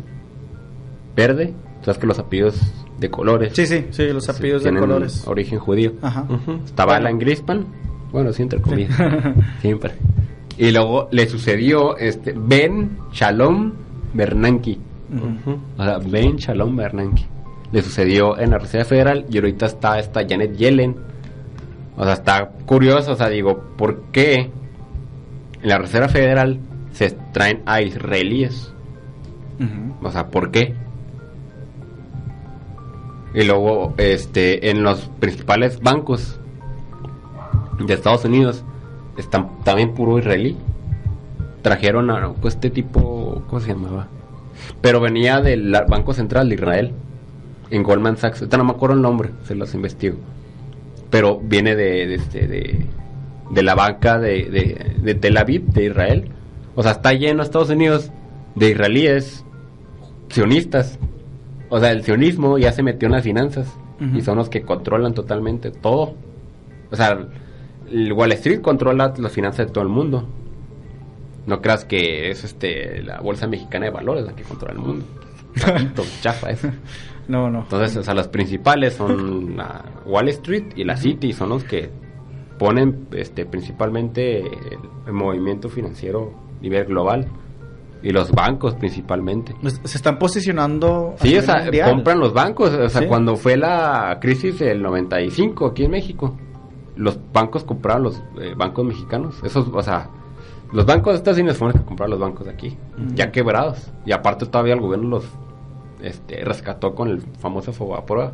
verde. Sabes que los apellidos de colores. Sí, los apellidos de tienen colores. origen judío. Ajá. Estaba Bueno. Alan Greenspan, bueno, sí, entre comillas, siempre. Y luego le sucedió Ben Shalom Bernanke. Ujú. O sea, Ben Shalom Bernanke. Le sucedió en la Reserva Federal y ahorita está esta Janet Yellen. O sea, está curioso, o sea, digo, ¿por qué en la Reserva Federal se traen a israelíes? Ujú. O sea, ¿por qué? Y luego, en los principales bancos de Estados Unidos están también puro israelí. Trajeron a este tipo, ¿cómo se llamaba? Pero venía del Banco Central de Israel, en Goldman Sachs. Ahorita no me acuerdo el nombre, se los investigo. Pero viene de la banca de Tel Aviv, de Israel. O sea, está lleno Estados Unidos de israelíes sionistas. O sea, el sionismo ya se metió en las finanzas. Ujú. Y son los que controlan totalmente todo. O sea, el Wall Street controla las finanzas de todo el mundo. No creas que es la Bolsa Mexicana de Valores la que controla el mundo. Ratito, chafa eso. No. Entonces, o sea, las principales son la Wall Street y la City, son los que ponen principalmente el movimiento financiero a nivel global. Y los bancos principalmente. Se están posicionando. a Sí, o nivel sea, mundial. compran los bancos. O sea, Sí. cuando fue la crisis del 95 aquí en México, los bancos compraron los bancos mexicanos. Esos, o sea, los bancos de Estados Unidos fueron los que compraron los bancos de aquí, ya quebrados. Y aparte todavía el gobierno los rescató con el famoso Fobaproa.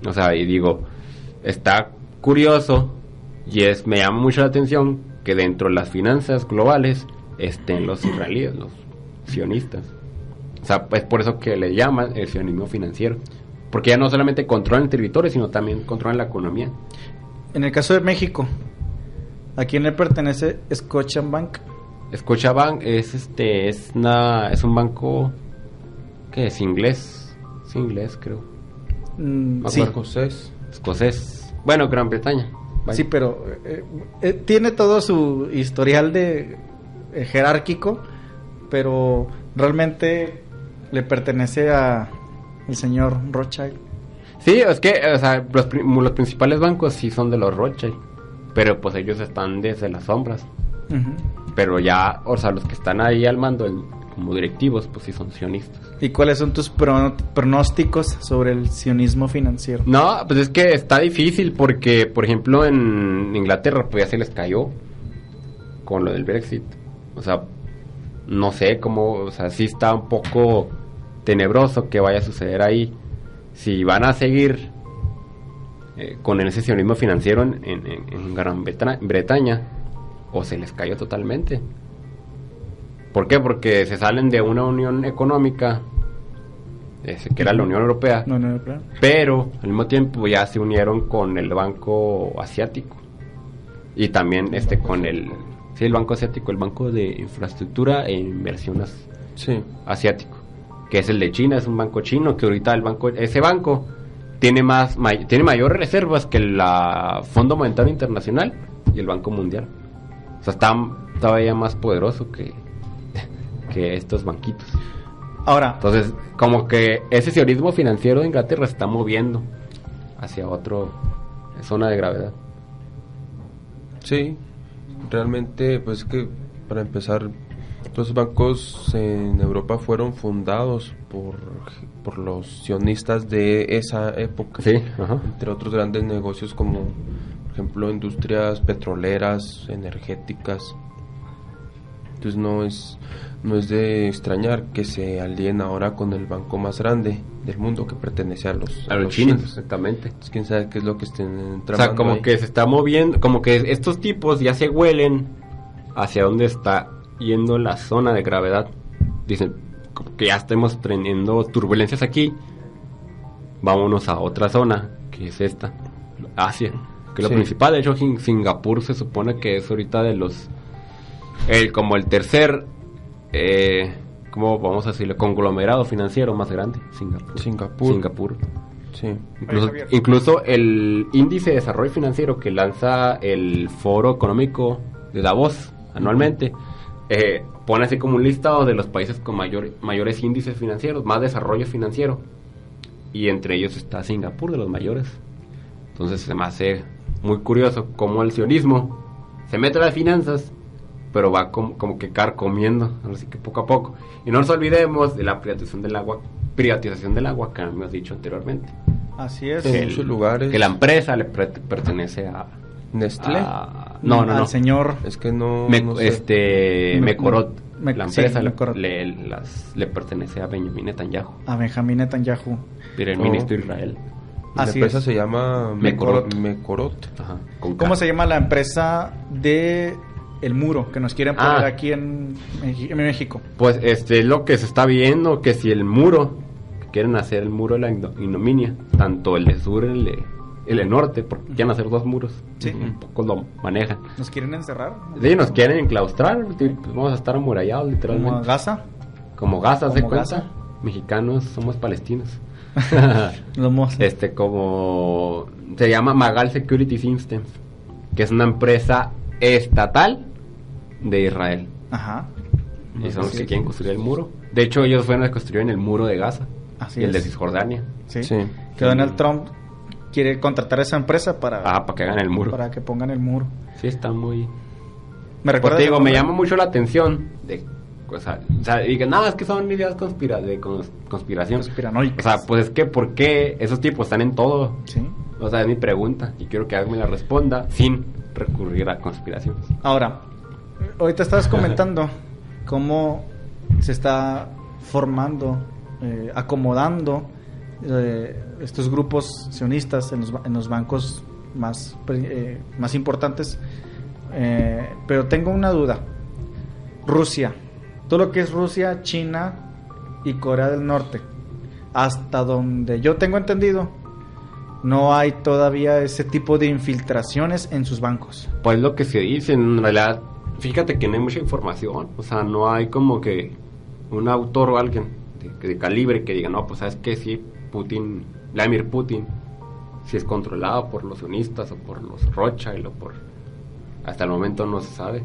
O sea, y digo, está curioso y me llama mucho la atención que dentro de las finanzas globales estén los israelíes, los sionistas. O sea, es por eso que le llaman el sionismo financiero. Porque ya no solamente controlan el territorio, sino también controlan la economía. En el caso de México, ¿a quién le pertenece Scotiabank? Scotiabank es un banco que es inglés. Es inglés, creo. Mm, Me sí, acuerdo. Escocés. Bueno, Gran Bretaña. Vaya. sí, pero tiene todo su historial de jerárquico, pero realmente le pertenece a el señor Rothschild. Sí, es que, o sea, los principales bancos sí son de los Rothschild, pero pues ellos están desde las sombras. Ujú. Pero ya, o sea, los que están ahí al mando como directivos, pues sí son sionistas. ¿Y cuáles son tus pronósticos sobre el sionismo financiero? No, pues es que está difícil porque, por ejemplo, en Inglaterra pues ya se les cayó con lo del Brexit. O sea, no sé cómo, o sea, sí está un poco tenebroso que vaya a suceder ahí. Si van a seguir con ese sionismo financiero en Gran Bretaña, o se les cayó totalmente. ¿Por qué? Porque se salen de una unión económica que era la Unión Europea, No, Europea. pero al mismo tiempo ya se unieron con el Banco Asiático y también con el Banco Asiático, el Banco de Infraestructura e Inversiones Asiático, que es el de China, es un banco chino que ahorita ese banco tiene mayores reservas que el Fondo Monetario Internacional y el Banco Mundial. O sea, está todavía más poderoso que estos banquitos. Ahora, entonces, como que ese sionismo financiero de Inglaterra se está moviendo hacia otra zona de gravedad. Sí, realmente, pues que para empezar, los bancos en Europa fueron fundados por los sionistas de esa época. Sí, ajá. Entre otros grandes negocios como, por ejemplo, industrias petroleras, energéticas. Entonces no es de extrañar que se alíen ahora con el banco más grande del mundo, que pertenece a los chinos. Exactamente. Entonces, quién sabe qué es lo que estén tramando. O sea, como ahí. que se está moviendo, como que estos tipos ya se huelen hacia dónde está yendo la zona de gravedad. Dicen como que ya estamos teniendo turbulencias aquí, vámonos a otra zona, que es esta, Asia, que es lo principal. De hecho, Singapur se supone que es ahorita de los como el tercer ¿cómo vamos a decirlo? Conglomerado financiero más grande. Singapur. Sí. Incluso el índice de desarrollo financiero que lanza el Foro Económico de Davos anualmente, pone así como un listado de los países con mayores índices financieros, más desarrollo financiero, y entre ellos está Singapur, de los mayores. Entonces se me hace muy curioso cómo el sionismo se mete a las finanzas, pero va como que carcomiendo, así que poco a poco. Y no nos olvidemos de la privatización del agua, que hemos dicho anteriormente. Así es. En muchos lugares. Que la empresa le pertenece a Nestlé. No. Al señor. Es que no sé. Mekorot. La empresa Mekorot. le pertenece a Benjamin Netanyahu. A Benjamin Netanyahu. El ministro de Israel. La empresa se llama Mekorot. Ajá. ¿Cómo se llama la empresa de el muro que nos quieren poner aquí en México? Pues lo que se está viendo, que si el muro, que quieren hacer el muro de la ignominia, tanto el de sur y el de norte, porque quieren hacer 2 muros. Sí. Un poco lo manejan. ¿Nos quieren encerrar? Sí, nos quieren enclaustrar, vamos a estar amurallados literalmente. ¿Como Gaza? Como Gaza, ¿se cuenta? Gaza. Mexicanos somos palestinos. Como se llama Magal Security Systems, que es una empresa estatal de Israel. Ajá. Y son los que quieren construir el muro. De hecho, ellos fueron los que construyeron el muro de Gaza. Así y el es. de Cisjordania. Sí. Que Donald Trump quiere contratar a esa empresa para que hagan el muro. Para que pongan el muro. Sí, está muy... Me recuerda. Pues me llama mucho la atención de... O sea, digan, nada, es que son ideas de conspiración. Conspiranoicas. O sea, pues es que, ¿por qué esos tipos están en todo? Sí. O sea, es mi pregunta y quiero que alguien me la responda sin recurrir a conspiraciones. Ahora, ahorita estabas comentando cómo se está formando, acomodando estos grupos sionistas en los bancos más importantes, pero tengo una duda. Rusia, todo lo que es Rusia, China y Corea del Norte, hasta donde yo tengo entendido, no hay todavía ese tipo de infiltraciones en sus bancos. Pues lo que se dice, en realidad, fíjate que no hay mucha información, o sea, no hay como que un autor o alguien de calibre que diga, no, pues sabes que sí, Vladimir Putin, si es controlado por los sionistas o por los Rothschild o por... Hasta el momento no se sabe.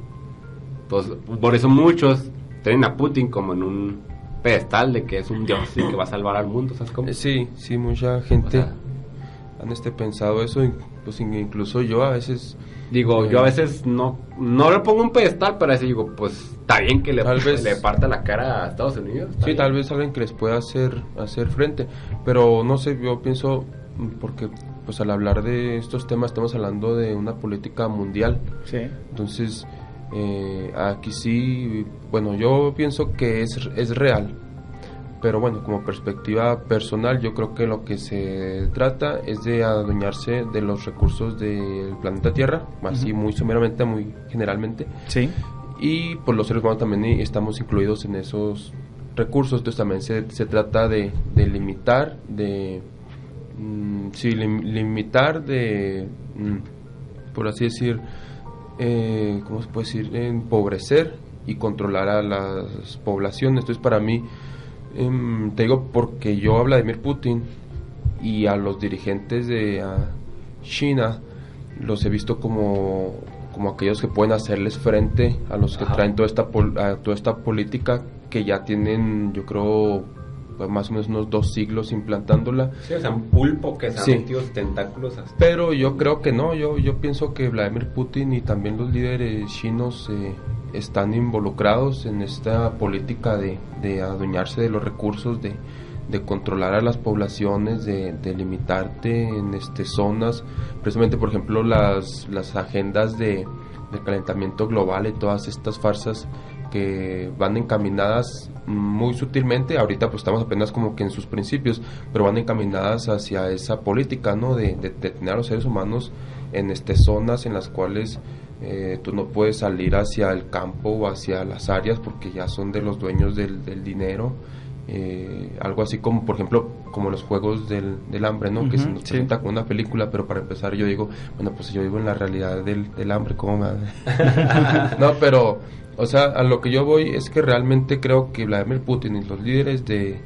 Entonces, por eso muchos tienen a Putin como en un pedestal de que es un dios y que va a salvar al mundo, ¿sabes cómo? Sí, mucha gente han pensado eso, pues incluso yo a veces... Digo, yo a veces no le pongo un pedestal, pero a veces digo, pues está bien que le parta la cara a Estados Unidos. Sí, tal vez alguien que les pueda hacer frente, pero no sé, yo pienso, porque pues al hablar de estos temas estamos hablando de una política mundial. Sí. Entonces, aquí sí, bueno, yo pienso que es real, pero bueno, como perspectiva personal, yo creo que lo que se trata es de adueñarse de los recursos del planeta Tierra, así muy someramente, muy generalmente. Sí. Y pues los seres humanos también estamos incluidos en esos recursos. Entonces también se trata de limitar, limitar, por así decir, ¿cómo se puede decir? Empobrecer y controlar a las poblaciones. Entonces para mí, te digo, porque yo a Vladimir Putin y a los dirigentes de China los he visto como aquellos que pueden hacerles frente a los que traen toda esta política que ya tienen, yo creo, pues más o menos unos 2 siglos implantándola. Sí, o sea, un pulpo que se ha metido sus tentáculos hasta... Pero yo creo que no, yo pienso que Vladimir Putin y también los líderes chinos están involucrados en esta política de adueñarse de los recursos, de controlar a las poblaciones, de limitarte en zonas, precisamente por ejemplo las agendas del calentamiento global y todas estas farsas que van encaminadas muy sutilmente. Ahorita pues estamos apenas como que en sus principios, pero van encaminadas hacia esa política, ¿no? De tener a los seres humanos en zonas en las cuales tú no puedes salir hacia el campo o hacia las áreas porque ya son de los dueños del dinero. Algo así como, por ejemplo, como los Juegos del Hambre, ¿no? Que se nos presenta como una película, pero para empezar yo digo, bueno, pues yo vivo en la realidad del hambre, ¿cómo me...? No, pero, o sea, a lo que yo voy es que realmente creo que Vladimir Putin y los líderes de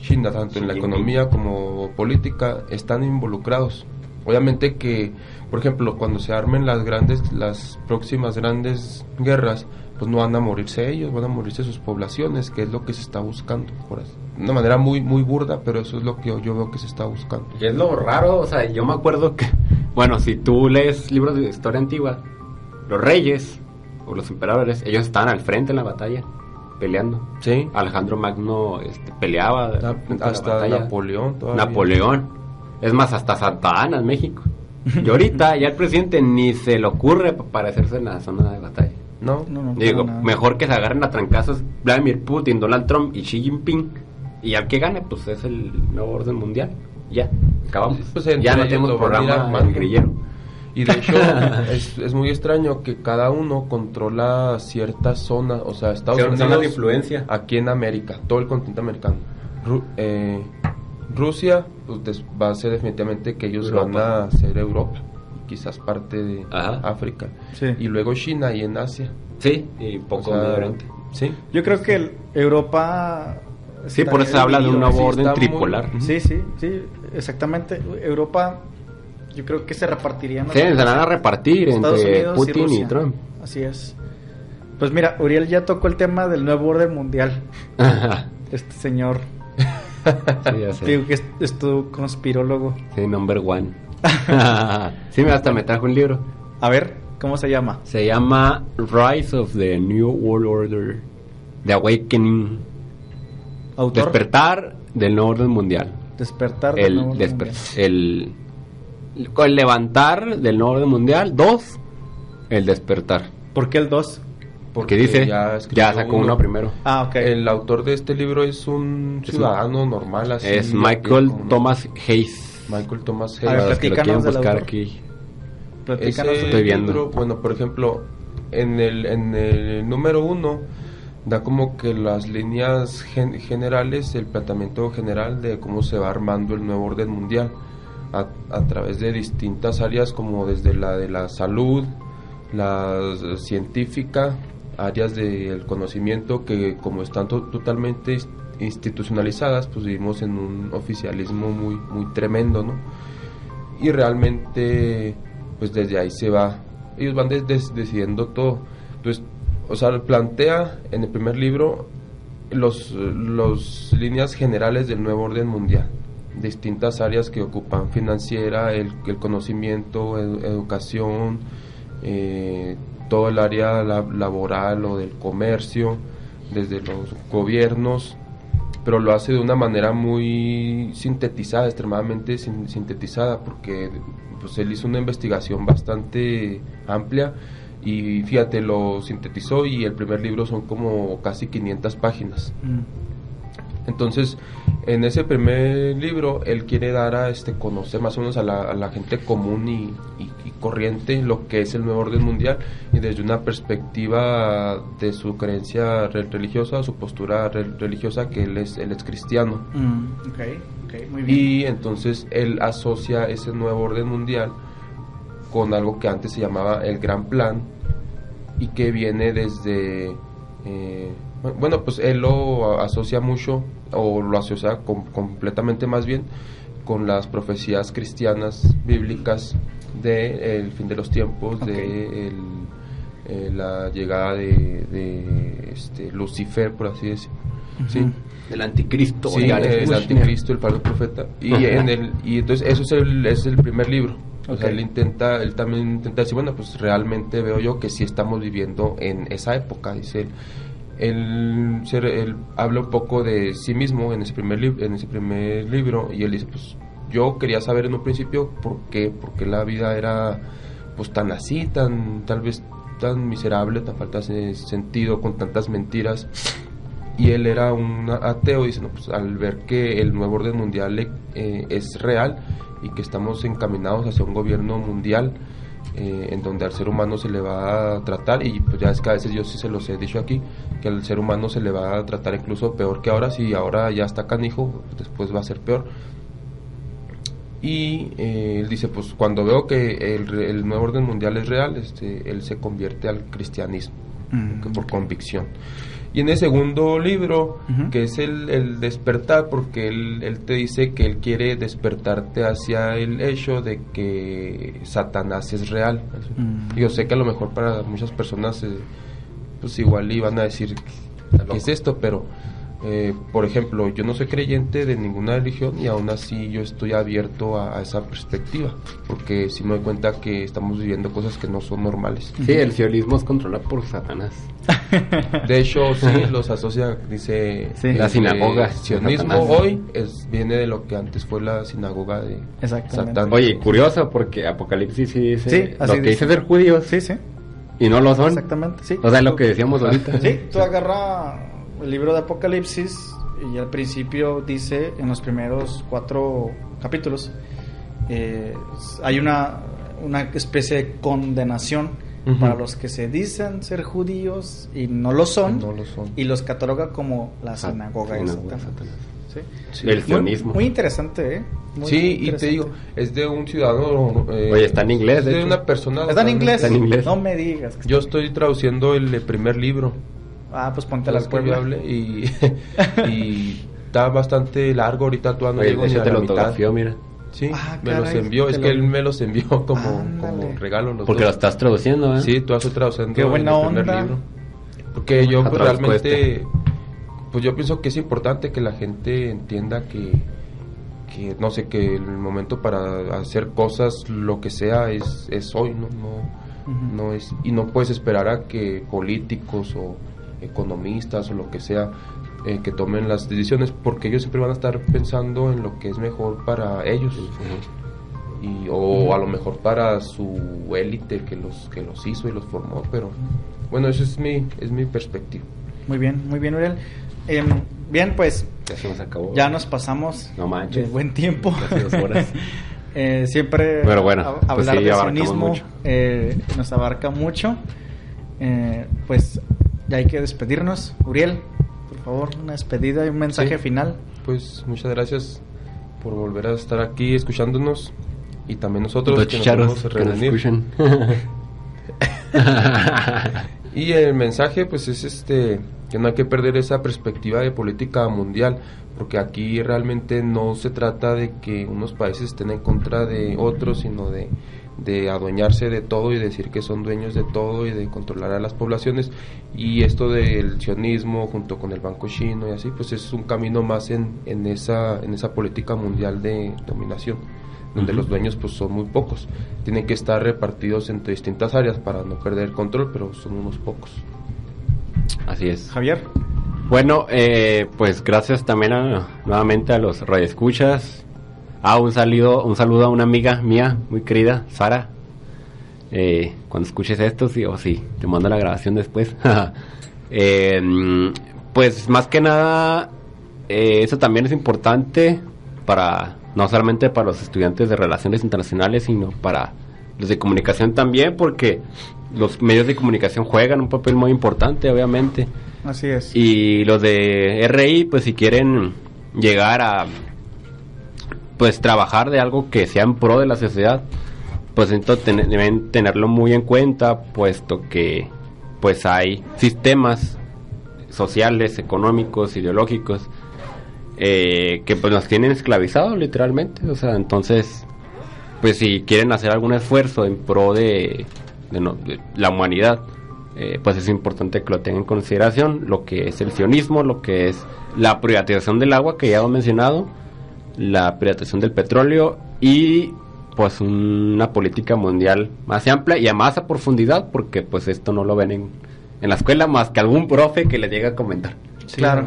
China, tanto en la economía como política, están involucrados. Obviamente que, por ejemplo, cuando se armen las próximas grandes guerras, pues no van a morirse ellos, van a morirse sus poblaciones, que es lo que se está buscando, de una manera muy muy burda, pero eso es lo que yo veo que se está buscando. Y es lo raro, o sea, yo me acuerdo que, bueno, si tú lees libros de historia antigua, los reyes o los emperadores, ellos estaban al frente en la batalla, peleando. Sí. Alejandro Magno peleaba hasta Napoleón todavía. Napoleón, es más, hasta Santa Ana en México. Y ahorita ya el presidente ni se le ocurre aparecerse en la zona de batalla. No. Digo, mejor que se agarren a trancazos Vladimir Putin, Donald Trump y Xi Jinping, y al que gane, pues es el nuevo orden mundial. Ya, acabamos. Pues ya no tenemos programa El Grillero. Y de hecho es muy extraño que cada uno controla ciertas zonas, o sea, Estados Unidos, zonas de influencia aquí en América, todo el continente americano. Rusia, pues va a ser definitivamente que ellos van a ser Europa, quizás parte de África, y luego China y en Asia. Sí, y poco Medio Oriente. Sí. Yo creo que Europa... Sí, por eso se habla de un nuevo orden tripolar. Sí, exactamente. Europa, yo creo que se repartirían... Sí, se van a repartir entre Unidos Putin y y Trump. Así es. Pues mira, Uriel ya tocó el tema del nuevo orden mundial. Este señor... Sí, ya sé. Digo que es tu conspirólogo. Sí, number one. Sí, hasta me trajo un libro. A ver, ¿cómo se llama? Se llama Rise of the New World Order, The Awakening. ¿Autor? Despertar del nuevo orden mundial. Despertar del nuevo orden mundial. El levantar del nuevo orden mundial. 2, el despertar. ¿Por qué el 2? Porque dice, ya sacó uno primero. Ah, ok. El autor de este libro es un ciudadano normal, así. Es Michael Thomas Hayes. Michael Thomas A ver, Hayes. platícanos del autor. Aquí. Platícanos. Estoy viendo. Libro, bueno, por ejemplo, en el número 1 da como que las líneas generales, el planteamiento general de cómo se va armando el nuevo orden mundial a través de distintas áreas, como desde la de la salud, la científica, áreas del conocimiento que como están totalmente institucionalizadas, pues vivimos en un oficialismo muy muy tremendo, ¿no? Y realmente pues desde ahí se va, ellos van decidiendo todo. Entonces, o sea, plantea en el primer libro los líneas generales del nuevo orden mundial, distintas áreas que ocupan: financiera, el conocimiento, educación, todo el área laboral o del comercio, desde los gobiernos, pero lo hace de una manera muy sintetizada, extremadamente sintetizada, porque pues él hizo una investigación bastante amplia y fíjate, lo sintetizó, y el primer libro son como casi 500 páginas. Entonces, en ese primer libro, él quiere dar a conocer más o menos a la gente común y corriente lo que es el nuevo orden mundial, y desde una perspectiva de su creencia religiosa, su postura religiosa, que él es cristiano. Ok, muy bien. Y entonces él asocia ese nuevo orden mundial con algo que antes se llamaba el Gran Plan, y que viene desde... bueno, pues él lo asocia mucho, o lo asocia completamente más bien, con las profecías cristianas bíblicas del fin de los tiempos, de la llegada de Lucifer, por así decirlo. ¿Sí? El anticristo. Sí, el anticristo, el falso profeta. Y entonces eso es el primer libro. O sea, él también intenta decir, bueno, pues realmente veo yo que sí estamos viviendo en esa época, dice él. Él habla un poco de sí mismo en ese primer libro, y él dice, pues yo quería saber en un principio por qué la vida era pues tan así, tal vez tan miserable, tan falta de sentido, con tantas mentiras. Y él era un ateo, dice, no, pues al ver que el nuevo orden mundial es real, y que estamos encaminados hacia un gobierno mundial en donde al ser humano se le va a tratar, y pues ya es que a veces yo sí se los he dicho aquí, que al ser humano se le va a tratar incluso peor que ahora. Si ahora ya está canijo, después va a ser peor. Y él dice, pues cuando veo que el nuevo orden mundial es real, él se convierte al cristianismo, por convicción. Y en el segundo libro, que es el despertar, porque él te dice que él quiere despertarte hacia el hecho de que Satanás es real. Yo sé que a lo mejor para muchas personas pues igual iban a decir, ¿qué es esto? Pero por ejemplo, yo no soy creyente de ninguna religión, y aún así yo estoy abierto a esa perspectiva, porque sí me doy cuenta que estamos viviendo cosas que no son normales. Sí, el sionismo es controlado por Satanás. De hecho, sí, los asocia, dice... Sí. La sinagoga. El sionismo hoy viene de lo que antes fue la sinagoga de Satán. Oye, curioso, porque Apocalipsis sí dice lo que dice ser judíos. Sí, sí. Y no lo son. Exactamente, sí. O sea, lo que decíamos ahorita. Sí, tú agarra el libro de Apocalipsis, y al principio dice, en los primeros 4 capítulos, hay una especie de condenación para los que se dicen ser judíos y no lo son, y los cataloga como la sinagoga de Satanás. Sí. El sionismo. Muy interesante, Muy interesante. Y te digo, es de un ciudadano. Oye, está en inglés. Es de una persona. ¿Está en inglés? Está en inglés. No me digas. Yo estoy traduciendo el primer libro. Pues ponte las pueblas. Y está bastante largo. Ahorita tú no llego ni a la mitad. Mira. Sí, me los envió. Es que él me los envió como regalo. Porque lo estás traduciendo, Sí, tú estoy traduciendo el primer libro. Porque yo pues, realmente... Pues yo pienso que es importante que la gente entienda que no sé, que el momento para hacer cosas, lo que sea, es hoy, no es, y no puedes esperar a que políticos o economistas o lo que sea que tomen las decisiones, porque ellos siempre van a estar pensando en lo que es mejor para ellos, o a lo mejor para su élite que los hizo y los formó. Pero bueno, eso es mi perspectiva. Muy bien, Uriel. Bien, pues ya nos pasamos de buen tiempo. Casi 2 horas. Siempre pero bueno, hablar de sionismo nos abarca mucho. Pues ya hay que despedirnos. Uriel, por favor, una despedida y un mensaje final. Pues muchas gracias por volver a estar aquí escuchándonos, y también nosotros los chicharos que nos escuchan. Y el mensaje pues es que no hay que perder esa perspectiva de política mundial, porque aquí realmente no se trata de que unos países estén en contra de otros, sino de adueñarse de todo y decir que son dueños de todo y de controlar a las poblaciones. Y esto del sionismo junto con el banco chino y así, pues es un camino más en esa política mundial de dominación, donde los dueños pues son muy pocos. Tienen que estar repartidos entre distintas áreas para no perder el control, pero son unos pocos. Así es. Javier. Bueno, pues gracias también nuevamente a los radioescuchas. Un saludo a una amiga mía muy querida, Sara. Cuando escuches esto, sí, te mando la grabación después. Pues más que nada eso también es importante para, no solamente para los estudiantes de Relaciones Internacionales, sino para los de comunicación también, porque los medios de comunicación juegan un papel muy importante, obviamente. Así es. Y los de RI, pues si quieren llegar a pues trabajar de algo que sea en pro de la sociedad, pues entonces deben tenerlo muy en cuenta, puesto que pues hay sistemas sociales, económicos, ideológicos que pues nos tienen esclavizados literalmente. O sea, entonces pues si quieren hacer algún esfuerzo en pro de la humanidad, pues es importante que lo tengan en consideración, lo que es el sionismo, lo que es la privatización del agua, que ya hemos mencionado, la privatización del petróleo y pues una política mundial más amplia y a más a profundidad, porque pues esto no lo ven en la escuela más que algún profe que les llegue a comentar. Sí, claro.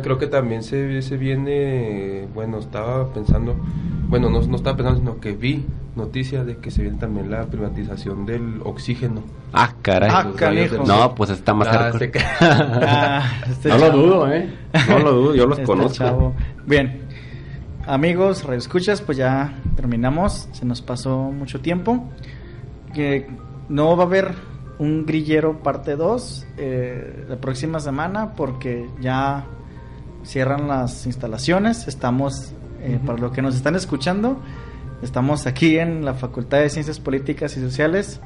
Creo que también se viene, bueno, estaba pensando, bueno, no estaba pensando, sino que vi noticias de que se viene también la privatización del oxígeno. Ah, caray. Ah, canijo. No, pues está más hardcore. Este No lo dudo, no lo dudo, yo los conozco. Chavo. Bien, amigos, radioescuchas, pues ya terminamos, se nos pasó mucho tiempo. Que no va a haber un grillero parte 2 la próxima semana porque ya cierran las instalaciones. Estamos, para los que nos están escuchando, estamos aquí en la Facultad de Ciencias Políticas y Sociales,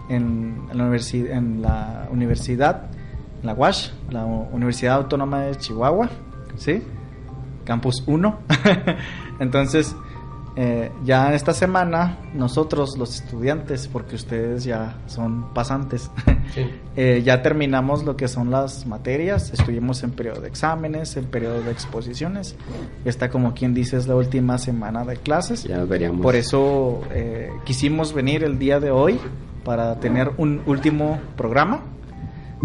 en la universidad, la UASH, la Universidad Autónoma de Chihuahua, ¿sí? Campus 1. Entonces, ya en esta semana, nosotros los estudiantes, porque ustedes ya son pasantes, Sí. ya terminamos lo que son las materias, estuvimos en periodo de exámenes, en periodo de exposiciones, está como quien dice es la última semana de clases. Ya nos veríamos. Por eso quisimos venir el día de hoy para tener un último programa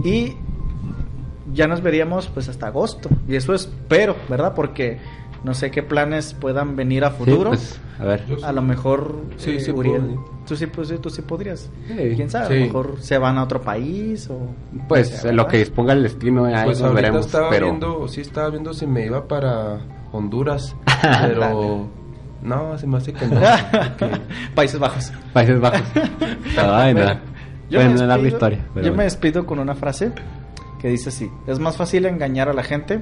y ya nos veríamos pues hasta agosto, y eso espero, ¿verdad? Porque no sé qué planes puedan venir a futuro. Sí, pues, a ver. A lo mejor, Sí, sí Uriel, puedo. tú sí podrías. Sí. ¿Quién sabe? Sí. A lo mejor se van a otro país o... Pues no sé, lo ¿verdad? que disponga el destino, ahí Pues nos ahorita veremos. estaba Pero viendo si me iba para Honduras, pero no, se me hace que no. porque- Países Bajos. Países Bajos. Ay, Bueno, nada. yo Bueno, me larga despido- historia. pero Yo me bueno. despido con una frase que dice así: es más fácil engañar a la gente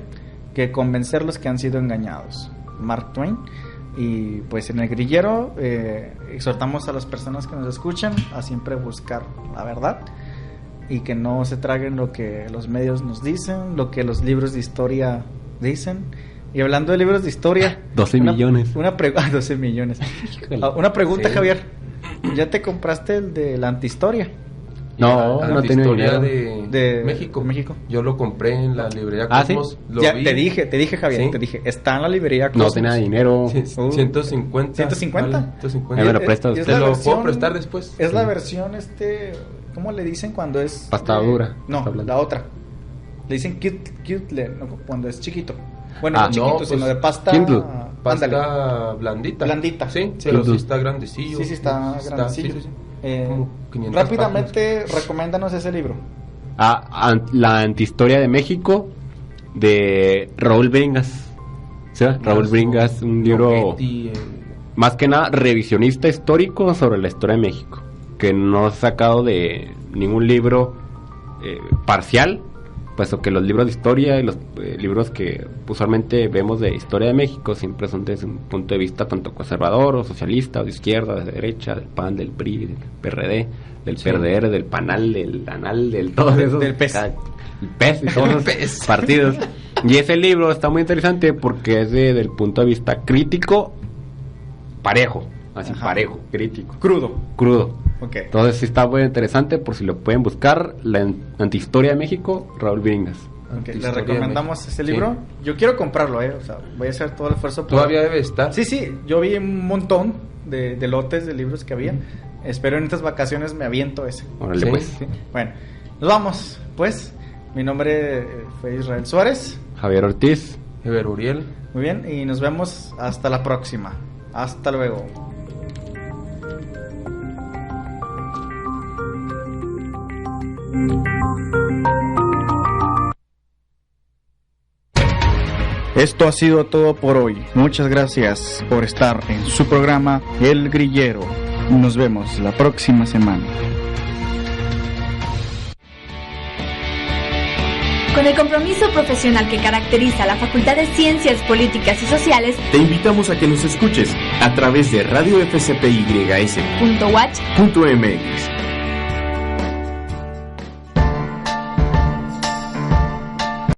que convencerlos que han sido engañados. Mark Twain. Y pues en el grillero exhortamos a las personas que nos escuchan a siempre buscar la verdad y que no se traguen lo que los medios nos dicen, lo que los libros de historia dicen. Y hablando de libros de historia, 12 millones. 12 millones. Una pregunta, Sí. Javier. ¿Ya te compraste el de la antihistoria? No, la no tiene historia dinero. de De México. México. Yo lo compré en la librería ¿Ah, sí? Cosmos. Lo Ya vi. te dije Javier, Sí. te dije, está en la librería No Cosmos. tenía dinero. Sí, 150. 150. Vale, 150. Me lo prestas. Y es Te la lo versión- puedo prestar después. Es la Sí. versión, ¿cómo le dicen cuando es? Pasta dura. No, Pasta blanda. la otra. Le dicen cute, no, cuando es chiquito. Bueno, Ah, no chiquito, no, pues, sino de pasta. Kindle. Pasta Ándale. blandita. Blandita. Sí, Sí. pero sí está grandecillo. Sí, está grandecillo. Sí, sí, sí. Eh, Como 500 rápidamente, páginas. recomiéndanos ese libro. La antihistoria de México de Raúl Bringas. ¿Sí? Raúl Bringas, un libro Roquetti, más que nada revisionista histórico sobre la historia de México, que no ha sacado de ningún libro parcial, puesto que los libros de historia y los libros que usualmente vemos de historia de México siempre son desde un punto de vista tanto conservador o socialista, o de izquierda, de derecha, del PAN, del PRI, del PRD, del PRDR, del PANAL, del ANAL, del todos esos, Del PES. el PES y todos esos partidos. Y ese libro está muy interesante porque es desde el punto de vista crítico, parejo, así Ajá. parejo, crítico, Crudo. crudo. Ok. Entonces sí está muy interesante, por si lo pueden buscar, la antihistoria de México, Raúl Bringas. Ok, le Antihistoria de recomendamos México. ese Sí. libro. Yo quiero comprarlo, o sea, voy a hacer todo el esfuerzo. por- Todavía debe estar. Sí, yo vi un montón de lotes de libros que había. Espero en estas vacaciones me aviento ese. Órale, Sí. pues. Sí. Bueno, nos vamos, pues. Mi nombre fue Israel Suárez. Javier Ortiz. Ever Uriel. Muy bien, y nos vemos hasta la próxima. Hasta luego. Esto ha sido todo por hoy. Muchas gracias por estar en su programa El Grillero. Nos vemos la próxima semana. Con el compromiso profesional que caracteriza a la Facultad de Ciencias Políticas y Sociales, Te invitamos a que nos escuches a través de radiofcpys.watch.mx.